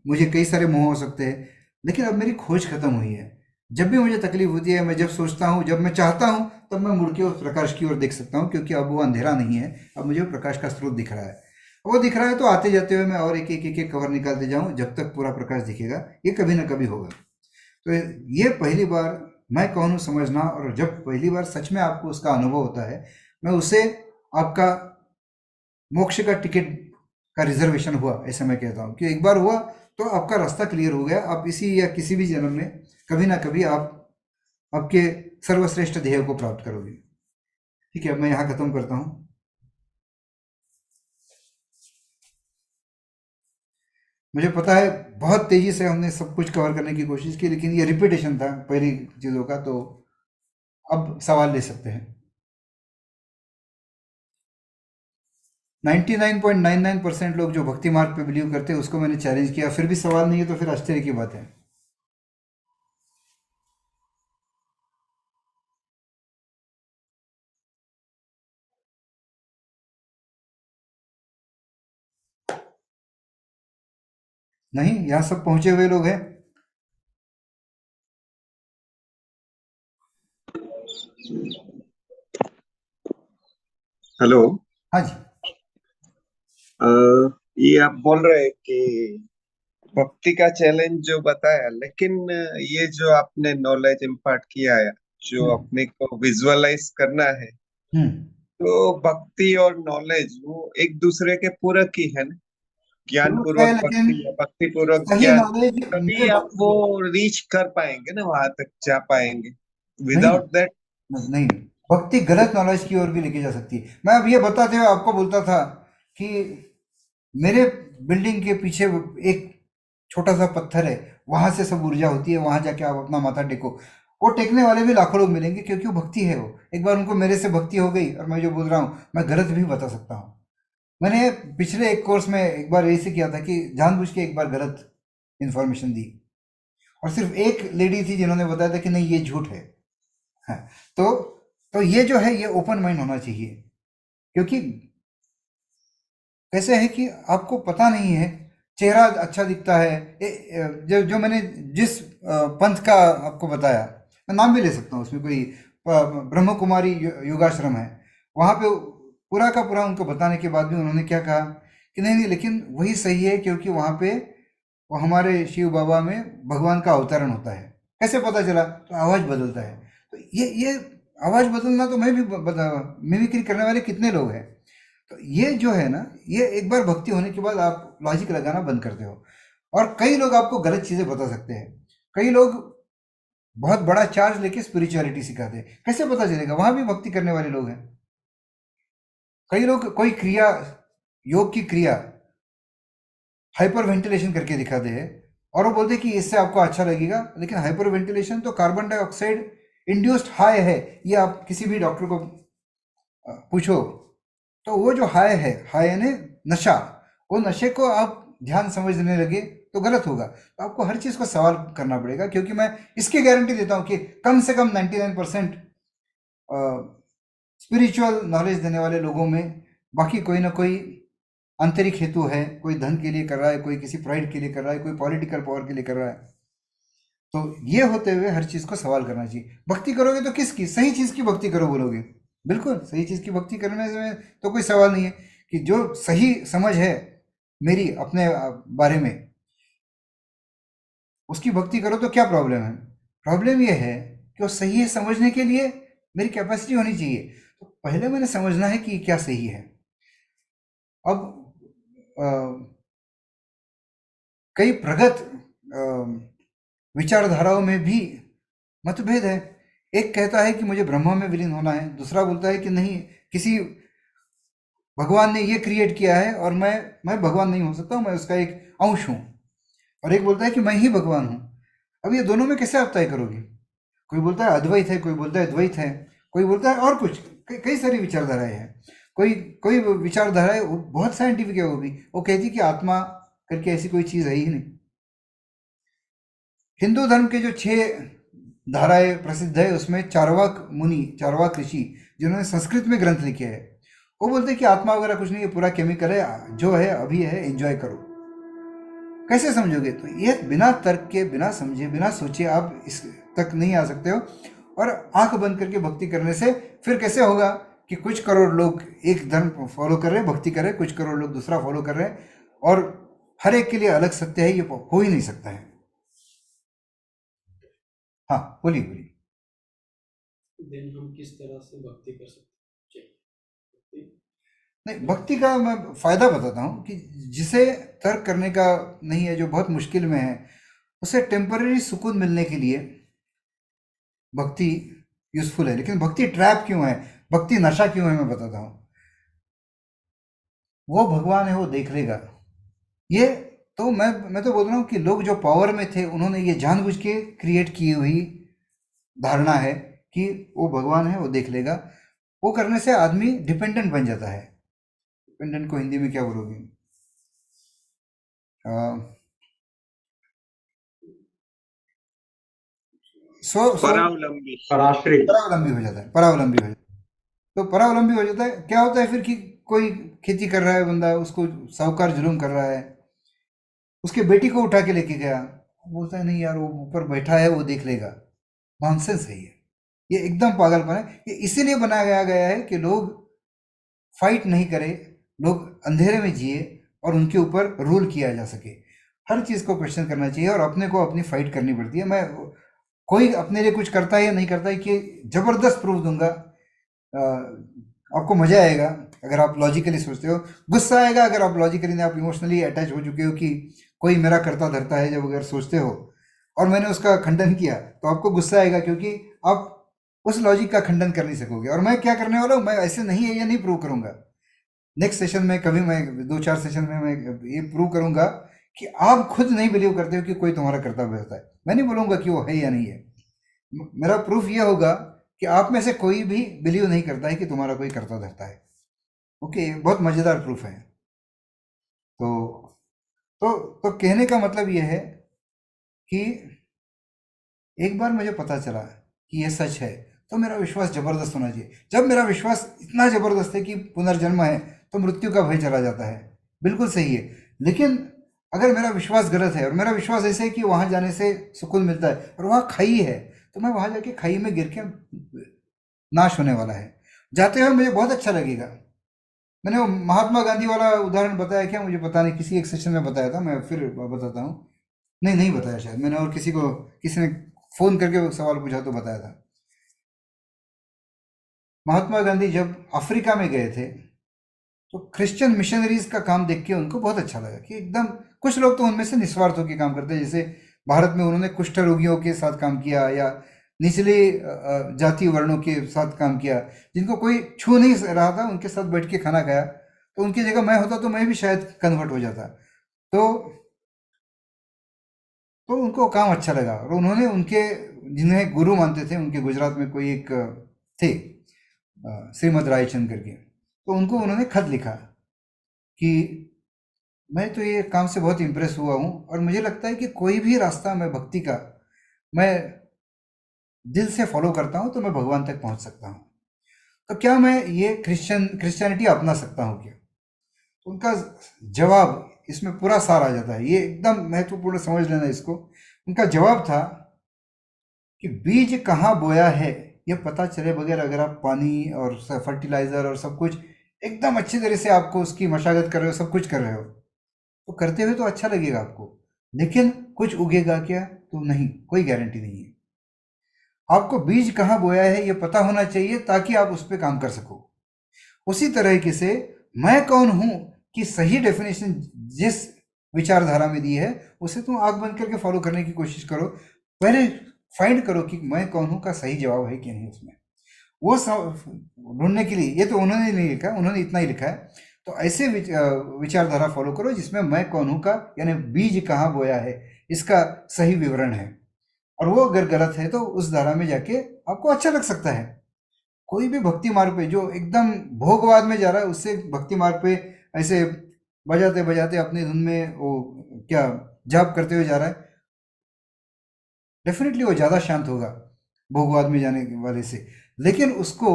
मुझे कई सारे मोह हो सकते हैं, लेकिन अब मेरी खोज खत्म हुई है। जब भी मुझे तकलीफ होती है, मैं जब सोचता हूँ, जब मैं चाहता हूँ, तब मैं मुड़ के उस प्रकाश की ओर देख सकता हूँ, क्योंकि अब वो अंधेरा नहीं है, अब मुझे वो प्रकाश का स्रोत दिख रहा है। वो दिख रहा है तो आते जाते हुए मैं और एक कवर निकालते जाऊँ जब तक पूरा प्रकाश दिखेगा, ये कभी ना कभी होगा। तो ये पहली बार मैं कौन हूँ समझना, और जब पहली बार सच में आपको उसका अनुभव होता है, मैं उसे आपका मोक्ष का टिकट का रिजर्वेशन हुआ, ऐसा मैं कहता हूँ कि एक बार हुआ तो आपका रास्ता क्लियर हो गया, आप इसी या किसी भी जन्म में कभी ना कभी आप आपके सर्वश्रेष्ठ ध्येय को प्राप्त करोगे। ठीक है, अब मैं यहाँ खत्म करता हूँ। मुझे पता है बहुत तेजी से हमने सब कुछ कवर करने की कोशिश की, लेकिन ये रिपीटेशन था पहली चीज़ों का, तो अब सवाल ले सकते हैं। 99.99% लोग जो भक्ति मार्ग पे बिलीव करते हैं उसको मैंने चैलेंज किया, फिर भी सवाल नहीं है, तो फिर आश्चर्य की बात है। नहीं, यहाँ सब पहुंचे हुए लोग हैं। हेलो। हाँ जी। अ, ये आप बोल रहे हैं कि भक्ति का चैलेंज जो बताया, लेकिन ये जो आपने नॉलेज इम्पार्ट किया है, जो हम्म। अपने को विजुअलाइज करना है, हम्म। तो भक्ति और नॉलेज वो एक दूसरे के पूरक ही है ना। ज्ञान पूर्वक है, पूर्वक लेकिन भक्ति या भक्ति पूर्वक सही ज्ञान, नॉलेज तभी मेरे आप वो भक्ति रीच कर पाएंगे ना, वहां तक जा पाएंगे। नहीं, विदाउट दैट। नहीं, भक्ति गलत नॉलेज की ओर भी लेके जा सकती है। मैं अब ये बताते हुए आपको बोलता था कि मेरे बिल्डिंग के पीछे एक छोटा सा पत्थर है, वहां से सब ऊर्जा होती है, वहां जाके आप अपना माथा टेको। वो टेकने वाले भी लाखों लोग मिलेंगे, क्योंकि वो भक्ति है। वो एक बार उनको मेरे से भक्ति हो गई, और मैं जो बोल रहा हूँ मैं गलत भी बता सकता हूँ। मैंने पिछले एक कोर्स में एक बार ऐसे किया था कि जानबूझ के एक बार गलत इन्फॉर्मेशन दी, और सिर्फ एक लेडी थी जिन्होंने बताया था कि नहीं ये झूठ है। हाँ, तो ये जो है, ये ओपन माइंड होना चाहिए, क्योंकि कैसे है कि आपको पता नहीं है, चेहरा अच्छा दिखता है। जो जो मैंने जिस पंथ का आपको बताया, मैं नाम भी ले सकता हूँ, उसमें कोई ब्रह्म कुमारी योगाश्रम है, वहाँ पे पूरा का पूरा उनको बताने के बाद भी उन्होंने क्या कहा कि नहीं नहीं, लेकिन वही सही है, क्योंकि वहाँ पे वो हमारे शिव बाबा में भगवान का अवतरण होता है। कैसे पता चला? तो आवाज़ बदलता है। तो ये आवाज़ बदलना तो मैं भी मिमिक्री करने वाले कितने लोग हैं। तो ये जो है ना, ये एक बार भक्ति होने के बाद आप लॉजिक लगाना बंद करते हो, और कई लोग आपको गलत चीज़ें बता सकते हैं। कई लोग बहुत बड़ा चार्ज लेके स्पिरिचुअलिटी सिखाते हैं। कैसे पता चलेगा? वहाँ भी भक्ति करने वाले लोग हैं। कई लोग कोई क्रिया, योग की क्रिया हाइपर वेंटिलेशन करके दिखाते हैं, और वो बोलते हैं कि इससे आपको अच्छा लगेगा, लेकिन हाइपर वेंटिलेशन तो कार्बन डाइऑक्साइड इंड्यूस्ड हाई है। ये आप किसी भी डॉक्टर को पूछो, तो वो जो हाई है, हाई यानी नशा, वो नशे को आप ध्यान समझने लगे तो गलत होगा। तो आपको हर चीज़ को सवाल करना पड़ेगा, क्योंकि मैं इसकी गारंटी देता हूँ कि कम से कम 99% स्पिरिचुअल नॉलेज देने वाले लोगों में बाकी कोई ना कोई आंतरिक हेतु है। कोई धन के लिए कर रहा है, कोई किसी प्राइड के लिए कर रहा है, कोई पॉलिटिकल पावर के लिए कर रहा है। तो ये होते हुए हर चीज़ को सवाल करना चाहिए। भक्ति करोगे तो किसकी? सही चीज़ की भक्ति करो बोलोगे, बिल्कुल सही चीज़ की भक्ति करने में तो कोई सवाल नहीं है। कि जो सही समझ है मेरी अपने बारे में, उसकी भक्ति करो तो क्या प्रॉब्लम है? प्रॉब्लम ये है कि वो सही है समझने के लिए मेरी कैपेसिटी होनी चाहिए। तो पहले मैंने समझना है कि क्या सही है। अब अ, कई प्रगत विचारधाराओं में भी मतभेद है। एक कहता है कि मुझे ब्रह्मा में विलीन होना है, दूसरा बोलता है कि नहीं, किसी भगवान ने ये क्रिएट किया है और मैं भगवान नहीं हो सकता हूँ, मैं उसका एक अंश हूँ। और एक बोलता है कि मैं ही भगवान हूँ। अब ये दोनों में कैसे आप तय करोगे? कोई बोलता है अद्वैत है, कोई बोलता है द्वैत है, कोई बोलता है और कुछ, कई सारी विचारधाराएं हैं। कोई कोई विचारधाराएं बहुत साइंटिफिक है, वो कहती है कि आत्मा करके ऐसी कोई चीज़ है ही नहीं। हिंदू धर्म के जो 6 धाराएं प्रसिद्ध है, उसमें चारवाक मुनि, चारवाक ऋषि, जिन्होंने संस्कृत में ग्रंथ लिखे हैं, वो बोलते हैं कि आत्मा वगैरह कुछ नहीं है, पूरा केमिकल है, जो है अभी है, एंजॉय करो। कैसे समझोगे? तो ये बिना तर्क के, बिना समझे, बिना सोचे आप इस तक नहीं आ सकते हो। और आंख बंद करके भक्ति करने से फिर कैसे होगा कि कुछ करोड़ लोग एक धर्म फॉलो कर रहे हैं, भक्ति कर रहे हैं, कुछ करोड़ लोग दूसरा फॉलो कर रहे हैं, और हर एक के लिए अलग सत्य है, ये हो ही नहीं सकता है। हाँ, बोलिए बोलिए। देन हम किस तरह से भक्ति कर सकते हैं? नहीं, भक्ति का मैं फायदा बताता हूँ कि जिसे तर्क करने का नहीं है, जो बहुत मुश्किल में है, उसे टेम्पररी सुकून मिलने के लिए भक्ति यूजफुल है। लेकिन भक्ति ट्रैप क्यों है, भक्ति नशा क्यों है, मैं बताता हूँ। वो भगवान है, वो देख लेगा। ये तो मैं तो बोल रहा हूँ कि लोग जो पावर में थे, उन्होंने ये जानबूझ के क्रिएट की हुई धारणा है कि वो भगवान है, वो देख लेगा। वो करने से आदमी डिपेंडेंट बन जाता है। डिपेंडेंट को हिंदी में क्या बोलोगे? स्व स्व परावलंबी। पराश्रित। परावलंबी हो जाता है, परावलंबी हो जाता है। तो परावलंबी हो जाता है, क्या होता है फिर कि कोई खेती कर रहा है बंदा, उसको साहूकार जुल्म कर रहा है, उसके बेटी को उठा के लेके गया, बोलता है नहीं यार, वो ऊपर बैठा है, वो देख लेगा। नॉनसेंस है ये एकदम पागलपन है। ये इसीलिए बनाया गया है कि लोग फाइट नहीं करें, लोग अंधेरे में जिए और उनके ऊपर रूल किया जा सके। हर चीज़ को क्वेश्चन करना चाहिए और अपने को अपनी फाइट करनी पड़ती है। मैं कोई अपने लिए कुछ करता है या नहीं करता है कि ज़बरदस्त प्रूफ दूंगा। आपको मज़ा आएगा अगर आप लॉजिकली सोचते हो, गुस्सा आएगा अगर आप लॉजिकली नहीं, आप इमोशनली अटैच हो चुके हो कि कोई मेरा करता धरता है, जब अगर सोचते हो और मैंने उसका खंडन किया तो आपको गुस्सा आएगा, क्योंकि आप उस लॉजिक का खंडन कर नहीं सकोगे। और मैं क्या करने वाला हूँ, मैं ऐसे नहीं है ये नहीं प्रूव करूंगा। नेक्स्ट सेशन में कभी मैं 2-4 सेशन में मैं ये प्रूव करूंगा कि आप खुद नहीं बिलीव करते हो कि कोई तुम्हारा करता रहता है। मैं नहीं बोलूंगा कि वो है या नहीं है, मेरा प्रूफ ये होगा कि आप में से कोई भी बिलीव नहीं करता है कि तुम्हारा कोई करता धरता है। ओके, बहुत मज़ेदार प्रूफ है। तो कहने का मतलब ये है कि एक बार मुझे पता चला कि ये सच है, तो मेरा विश्वास जबरदस्त होना चाहिए। जब मेरा विश्वास इतना जबरदस्त है कि पुनर्जन्म है, तो मृत्यु का भय चला जाता है। बिल्कुल सही है। लेकिन अगर मेरा विश्वास गलत है और मेरा विश्वास ऐसे है कि वहां जाने से सुकून मिलता है और वहां खाई है, तो मैं वहां जाके खाई में गिर के नाश होने वाला है। जाते हुए मुझे बहुत अच्छा लगेगा। मैंने वो महात्मा गांधी वाला उदाहरण बताया क्या, मुझे पता नहीं, किसी एक सेशन में बताया था, मैं फिर बताता हूँ। नहीं बताया शायद मैंने, और किसी ने फोन करके वो सवाल पूछा तो बताया था। महात्मा गांधी जब अफ्रीका में गए थे तो क्रिश्चियन मिशनरीज का काम देख के उनको बहुत अच्छा लगा कि एकदम, कुछ लोग तो उनमें से निस्वार्थ होकर काम करते हैं, जैसे भारत में उन्होंने कुष्ठ रोगियों के साथ काम किया या निचले जाति वर्णों के साथ काम किया, जिनको कोई छू नहीं रहा था उनके साथ बैठ के खाना खाया। तो उनकी जगह मैं होता तो मैं भी शायद कन्वर्ट हो जाता। तो उनको काम अच्छा लगा, और उन्होंने उनके, जिन्हें गुरु मानते थे, उनके गुजरात में कोई एक थे श्रीमद रायचंद करके, तो उनको उन्होंने खत लिखा कि मैं तो ये काम से बहुत इम्प्रेस हुआ हूँ, और मुझे लगता है कि कोई भी रास्ता मैं भक्ति का मैं दिल से फॉलो करता हूँ तो मैं भगवान तक पहुँच सकता हूँ। तो क्या मैं ये क्रिश्चियनिटी अपना सकता हूँ क्या? तो उनका जवाब, इसमें पूरा सार आ जाता है, ये एकदम महत्वपूर्ण समझ लेना इसको। उनका जवाब था कि बीज कहाँ बोया है ये पता चले बगैर अगर आप पानी और फर्टिलाइजर और सब कुछ एकदम अच्छी तरह से आपको उसकी मशागत कर रहे हो, सब कुछ कर रहे हो, तो करते हुए तो अच्छा लगेगा आपको, लेकिन कुछ उगेगा क्या? तो नहीं, कोई गारंटी नहीं है। आपको बीज कहाँ बोया है ये पता होना चाहिए ताकि आप उस पर काम कर सको। उसी तरीके से मैं कौन हूं कि सही डेफिनेशन जिस विचारधारा में दी है उसे तुम आंख बंद करके फॉलो करने की कोशिश करो। पहले फाइंड करो कि मैं कौन हूं का सही जवाब है कि नहीं उसमें। वो ढूंढने के लिए, ये तो उन्होंने नहीं लिखा, उन्होंने इतना ही लिखा है, तो ऐसे विचारधारा फॉलो करो जिसमें मैं कौन हूं का, यानी बीज कहाँ बोया है, इसका सही विवरण है। और वो अगर गलत है तो उस धारा में जाके आपको अच्छा लग सकता है। कोई भी भक्ति मार्ग पे जो एकदम भोगवाद में जा रहा है, उससे भक्ति मार्ग पे ऐसे बजाते बजाते अपनी धुन में वो क्या जाप करते हुए जा रहा है, डेफिनेटली वो ज़्यादा शांत होगा भोगवाद में जाने वाले से। लेकिन उसको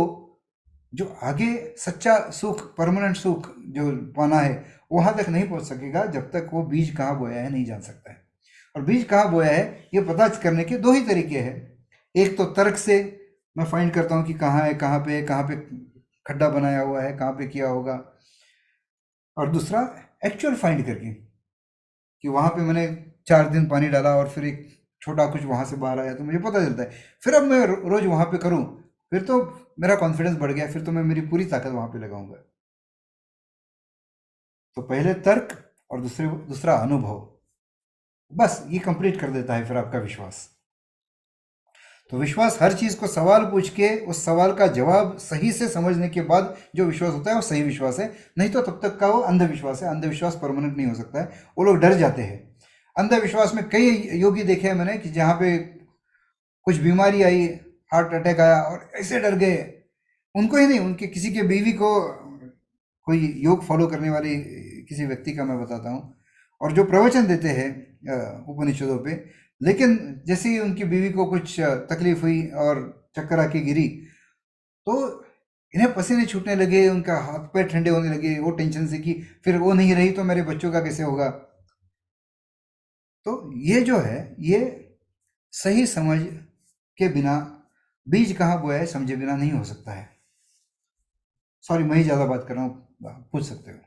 जो आगे सच्चा सुख, परमानेंट सुख जो पाना है, वहां तक नहीं पहुंच सकेगा जब तक वो बीज कहाँ बोया है नहीं जान सकता है। और बीज कहाँ बोया है ये पता करने के दो ही तरीके हैं। एक तो तर्क से मैं फाइंड करता हूँ कि कहाँ है, कहाँ पे खड्डा बनाया हुआ है, कहाँ पे किया होगा, और दूसरा एक्चुअल फाइंड करके कि वहां पे मैंने 4 दिन पानी डाला और फिर एक छोटा कुछ वहां से बाहर आया तो मुझे पता चलता है। फिर अब मैं रोज वहां पे करूं, फिर तो मेरा कॉन्फिडेंस बढ़ गया, फिर तो मैं मेरी पूरी ताकत वहां पे लगाऊंगा। तो पहले तर्क और दूसरा अनुभव, बस ये कंप्लीट कर देता है फिर आपका विश्वास। तो विश्वास हर चीज को सवाल पूछ के उस सवाल का जवाब सही से समझने के बाद जो विश्वास होता है वो सही विश्वास है, नहीं तो तब तक का वो अंधविश्वास है। अंधविश्वास परमानेंट नहीं हो सकता है, वो लोग डर जाते हैं। अंधविश्वास में कई योगी देखे हैं मैंने कि जहाँ पे कुछ बीमारी आई, हार्ट अटैक आया और ऐसे डर गए, उनको ही नहीं, उनके किसी के बीवी को, कोई योग फॉलो करने वाले किसी व्यक्ति का मैं बताता हूँ, और जो प्रवचन देते हैं उपनिषदों पे, लेकिन जैसे ही उनकी बीवी को कुछ तकलीफ हुई और चक्कर आके गिरी तो इन्हें पसीने छूटने लगे, उनका हाथ पैर ठंडे होने लगे, वो टेंशन से कि फिर वो नहीं रही तो मेरे बच्चों का कैसे होगा। तो ये जो है, ये सही समझ के बिना, बीज कहाँ बोया है समझे बिना नहीं हो सकता है। सॉरी, मैं ही ज़्यादा बात कर रहा हूँ, पूछ सकते हो।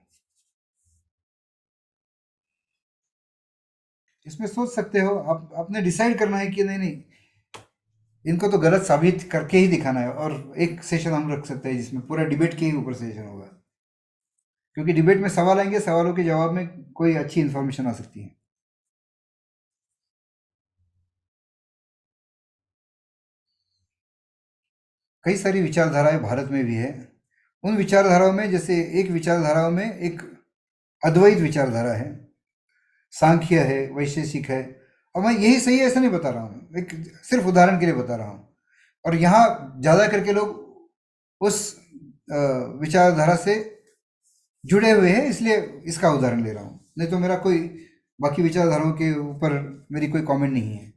इसमें सोच सकते हो, आप आपने डिसाइड करना है कि नहीं नहीं इनको तो गलत साबित करके ही दिखाना है। और एक सेशन हम रख सकते हैं जिसमें पूरा डिबेट के ही ऊपर सेशन होगा, क्योंकि डिबेट में सवाल आएंगे, सवालों के जवाब में कोई अच्छी इंफॉर्मेशन आ सकती है। कई सारी विचारधाराएं भारत में भी है। उन विचारधाराओं में, जैसे एक विचारधाराओं में एक अद्वैत विचारधारा है, सांख्य है, वैशेषिक है। और मैं यही सही है ऐसा नहीं बता रहा हूँ, एक सिर्फ उदाहरण के लिए बता रहा हूँ। और यहाँ ज़्यादा करके लोग उस विचारधारा से जुड़े हुए हैं, इसलिए इसका उदाहरण ले रहा हूँ, नहीं तो मेरा कोई बाकी विचारधाराओं के ऊपर मेरी कोई कमेंट नहीं है।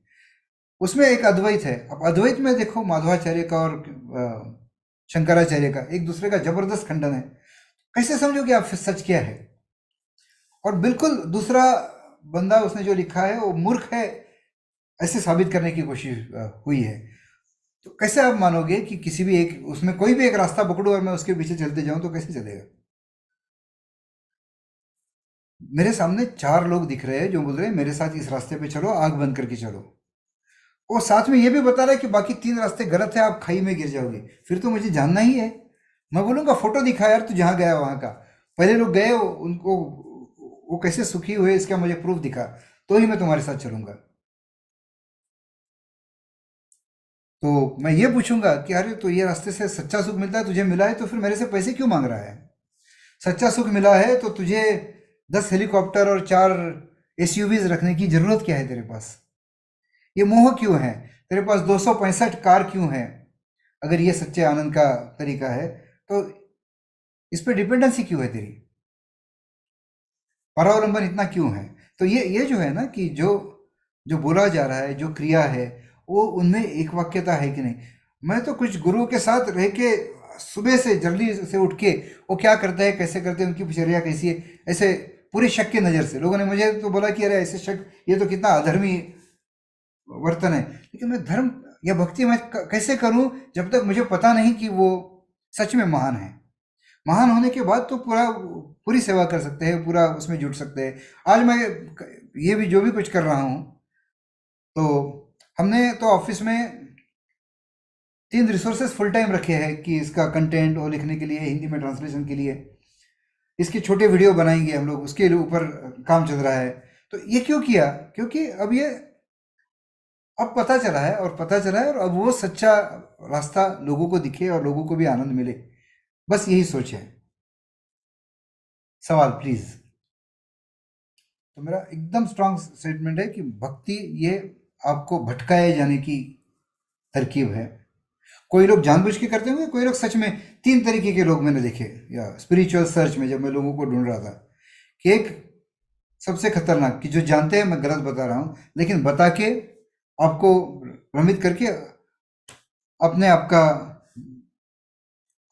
उसमें एक अद्वैत है। अब अद्वैत में देखो, माधवाचार्य का और शंकराचार्य का एक दूसरे का जबरदस्त खंडन है। कैसे समझोगे आप सच क्या है? और बिल्कुल दूसरा बंदा, उसने जो लिखा है वो मूर्ख है ऐसे साबित करने की कोशिश हुई है। तो कैसे आप मानोगे कि किसी भी एक उसमें कोई भी एक रास्ता पकड़ूं और मैं उसके पीछे चलते जाऊं तो कैसे चलेगा? मेरे सामने 4 लोग दिख रहे हैं जो बोल रहे हैं मेरे साथ इस रास्ते पे चलो, आग बंद करके चलो। वो साथ में ये भी बता रहा है कि बाकी 3 रास्ते गलत है, आप खाई में गिर जाओगे। फिर तो मुझे जानना ही है। मैं बोलूंगा फोटो दिखा यार, तू जहाँ गया वहां का। पहले लोग गए, उनको वो कैसे सुखी हुए इसका मुझे प्रूफ दिखा, तो ही मैं तुम्हारे साथ चलूंगा। तो मैं ये पूछूंगा कि अरे तो ये रास्ते से सच्चा सुख मिलता है, तुझे मिला है, तो फिर मेरे से पैसे क्यों मांग रहा है? सच्चा सुख मिला है तो तुझे 10 हेलीकॉप्टर और 4 एसयूवीज रखने की जरूरत क्या है तेरे पास? ये मोह क्यों है? तेरे पास 265 कार क्यों है? अगर ये सच्चे आनंद का तरीका है तो इस पे डिपेंडेंसी क्यों है तेरी? परावलंबन इतना क्यों है? तो ये जो है ना कि जो जो बोला जा रहा है, जो क्रिया है, वो उनमें एक वाक्यता है कि नहीं? मैं तो कुछ गुरुओं के साथ रह के सुबह से जल्दी से उठ के वो क्या करते हैं, कैसे करते हैं, उनकी दिनचर्या कैसी है, ऐसे पूरी शक की नज़र से लोगों ने मुझे तो बोला कि अरे ऐसे शक, ये तो कितना अधर्मी वर्तन है। लेकिन मैं धर्म या भक्ति मैं कैसे करूं जब तक मुझे पता नहीं कि वो सच में महान है? महान होने के बाद तो पूरी सेवा कर सकते हैं, पूरा उसमें जुट सकते हैं। आज मैं ये भी जो भी कुछ कर रहा हूँ, तो हमने तो ऑफिस में 3 रिसोर्सेज फुल टाइम रखे हैं कि इसका कंटेंट और लिखने के लिए, हिंदी में ट्रांसलेशन के लिए, इसके छोटे वीडियो बनाएंगे हम लोग, उसके ऊपर काम चल रहा है। तो ये क्यों किया? क्योंकि अब ये अब पता चला है, और पता चला है, और अब वो सच्चा रास्ता लोगों को दिखे और लोगों को भी आनंद मिले। बस यही सोच है। सवाल प्लीज। तो मेरा एकदम स्ट्रांग स्टेटमेंट है कि भक्ति ये आपको भटकाए जाने की तरकीब है। कोई लोग जानबूझ के करते होंगे, कोई लोग सच में। 3 तरीके के लोग मैंने देखे या स्पिरिचुअल सर्च में जब मैं लोगों को ढूंढ रहा था, कि एक सबसे खतरनाक, कि जो जानते हैं मैं गलत बता रहा हूं, लेकिन बता के आपको भ्रमित करके अपने आपका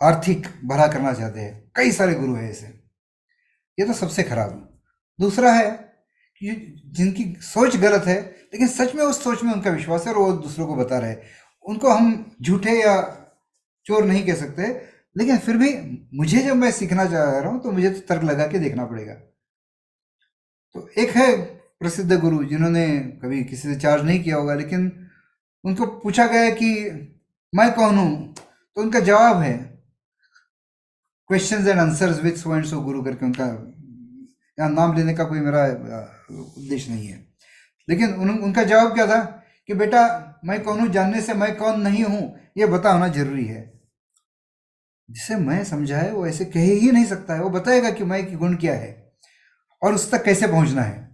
आर्थिक भला करना चाहते हैं। कई सारे गुरु हैं ऐसे। ये तो सबसे खराब है। दूसरा है कि जिनकी सोच गलत है, लेकिन सच में उस सोच में उनका विश्वास है और वो दूसरों को बता रहे हैं। उनको हम झूठे या चोर नहीं कह सकते, लेकिन फिर भी मुझे जब मैं सीखना चाह रहा हूं तो मुझे तो तर्क लगा के देखना पड़ेगा। तो एक है प्रसिद्ध गुरु जिन्होंने कभी किसी से चार्ज नहीं किया होगा, लेकिन उनको पूछा गया कि मैं कौन हूं, तो उनका जवाब है questions and answers with so and so गुरु करके। उनका यहाँ नाम लेने का कोई मेरा उद्देश्य नहीं है, लेकिन उनका जवाब क्या था कि बेटा मैं कौन हूँ जानने से मैं कौन नहीं हूँ ये बता होना जरूरी है। जिसे मैं समझा है वो ऐसे कह ही नहीं सकता है, वो बताएगा कि मैं की गुण क्या है और उस तक कैसे पहुंचना है।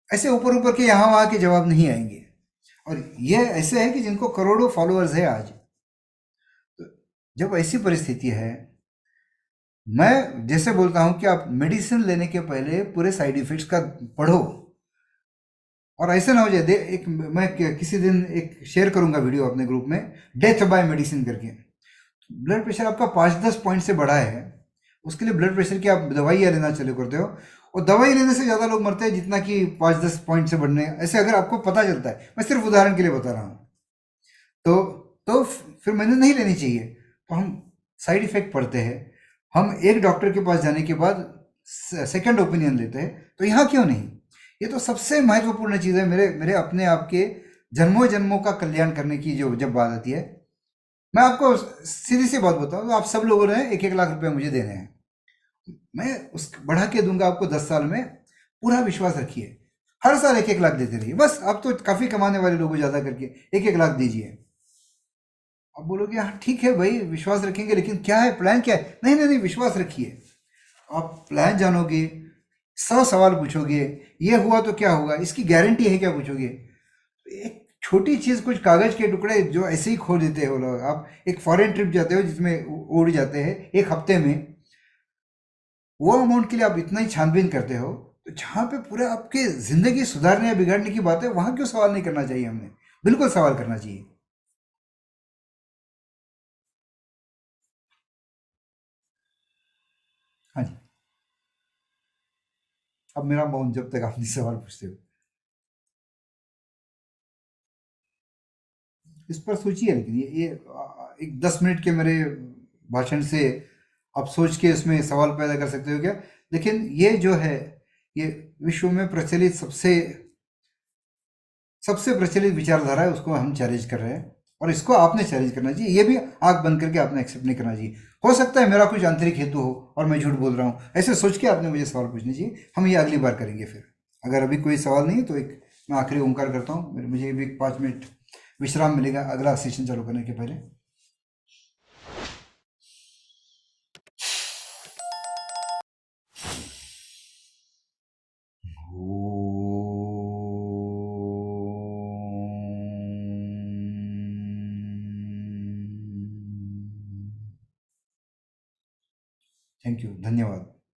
ऐसे ऊपर ऊपर के यहाँ वहाँ के जवाब नहीं आएंगे। और ये ऐसे है कि जिनको करोड़ों फॉलोअर्स है आज। तो जब ऐसी परिस्थिति है, मैं जैसे बोलता हूं कि आप मेडिसिन लेने के पहले पूरे साइड इफेक्ट्स का पढ़ो, और ऐसे ना हो जाए एक मैं किसी दिन एक शेयर करूंगा वीडियो अपने ग्रुप में, डेथ बाय मेडिसिन करके। ब्लड प्रेशर आपका 5-10 पॉइंट से बढ़ा है, उसके लिए ब्लड प्रेशर की आप दवाइयाँ लेना चालू करते हो, और दवाई लेने से ज़्यादा लोग मरते हैं जितना कि 5-10 पॉइंट से बढ़ने। ऐसे अगर आपको पता चलता है, मैं सिर्फ उदाहरण के लिए बता रहा हूँ, तो फिर मैंने नहीं लेनी चाहिए। तो हम साइड इफेक्ट पढ़ते हैं, हम एक डॉक्टर के पास जाने के बाद सेकंड ओपिनियन लेते हैं, तो यहाँ क्यों नहीं? ये तो सबसे महत्वपूर्ण चीज़ है मेरे मेरे अपने आप के जन्मों जन्मों का कल्याण करने की जो जब बात आती है। मैं आपको सीधी सी बात बताऊं, तो आप सब लोगों ने 1-1 लाख रुपए मुझे देने हैं, मैं उस बढ़ा के दूंगा आपको 10 साल में। पूरा विश्वास रखिए, हर साल 1-1 लाख देते रहिए। बस अब तो काफी कमाने वाले लोगों ज्यादा करके 1-1 लाख दीजिए। अब बोलोगे हाँ ठीक है भाई विश्वास रखेंगे, लेकिन क्या है प्लान, क्या है? नहीं नहीं नहीं, विश्वास रखिए। आप प्लान जानोगे, 100 सवाल पूछोगे, ये हुआ तो क्या होगा, इसकी गारंटी है क्या पूछोगे। एक छोटी चीज, कुछ कागज के टुकड़े जो ऐसे ही खो देते हो लोग। आप एक फॉरेन ट्रिप जाते हो जिसमें उड़ जाते हैं 1 हफ्ते में, वो अमाउंट के लिए आप इतना ही छानबीन करते हो, तो जहाँ पे पूरे आपके जिंदगी सुधारने या बिगाड़ने की बात है, वहां क्यों सवाल नहीं करना चाहिए? हमने बिल्कुल सवाल करना चाहिए। हाँ जी। अब मेरा मौन जब तक आप नहीं सवाल पूछते हो। इस पर सोचिए। लेकिन ये एक 10 मिनट के मेरे भाषण से आप सोच के इसमें सवाल पैदा कर सकते हो क्या? लेकिन ये जो है, ये विश्व में प्रचलित सबसे प्रचलित विचारधारा है, उसको हम चैलेंज कर रहे हैं और इसको आपने चैलेंज करना चाहिए। ये भी आंख बंद करके आपने एक्सेप्ट नहीं करना चाहिए। हो सकता है मेरा कुछ आंतरिक हेतु हो और मैं झूठ बोल रहा हूँ, ऐसे सोच के आपने मुझे सवाल पूछने चाहिए। हम ये अगली बार करेंगे फिर। अगर अभी कोई सवाल नहीं है तो एक मैं आखिरी ओंकार करता हूँ, मुझे भी 5 मिनट विश्राम मिलेगा अगला सेशन चालू करने के पहले। थैंक यू, धन्यवाद।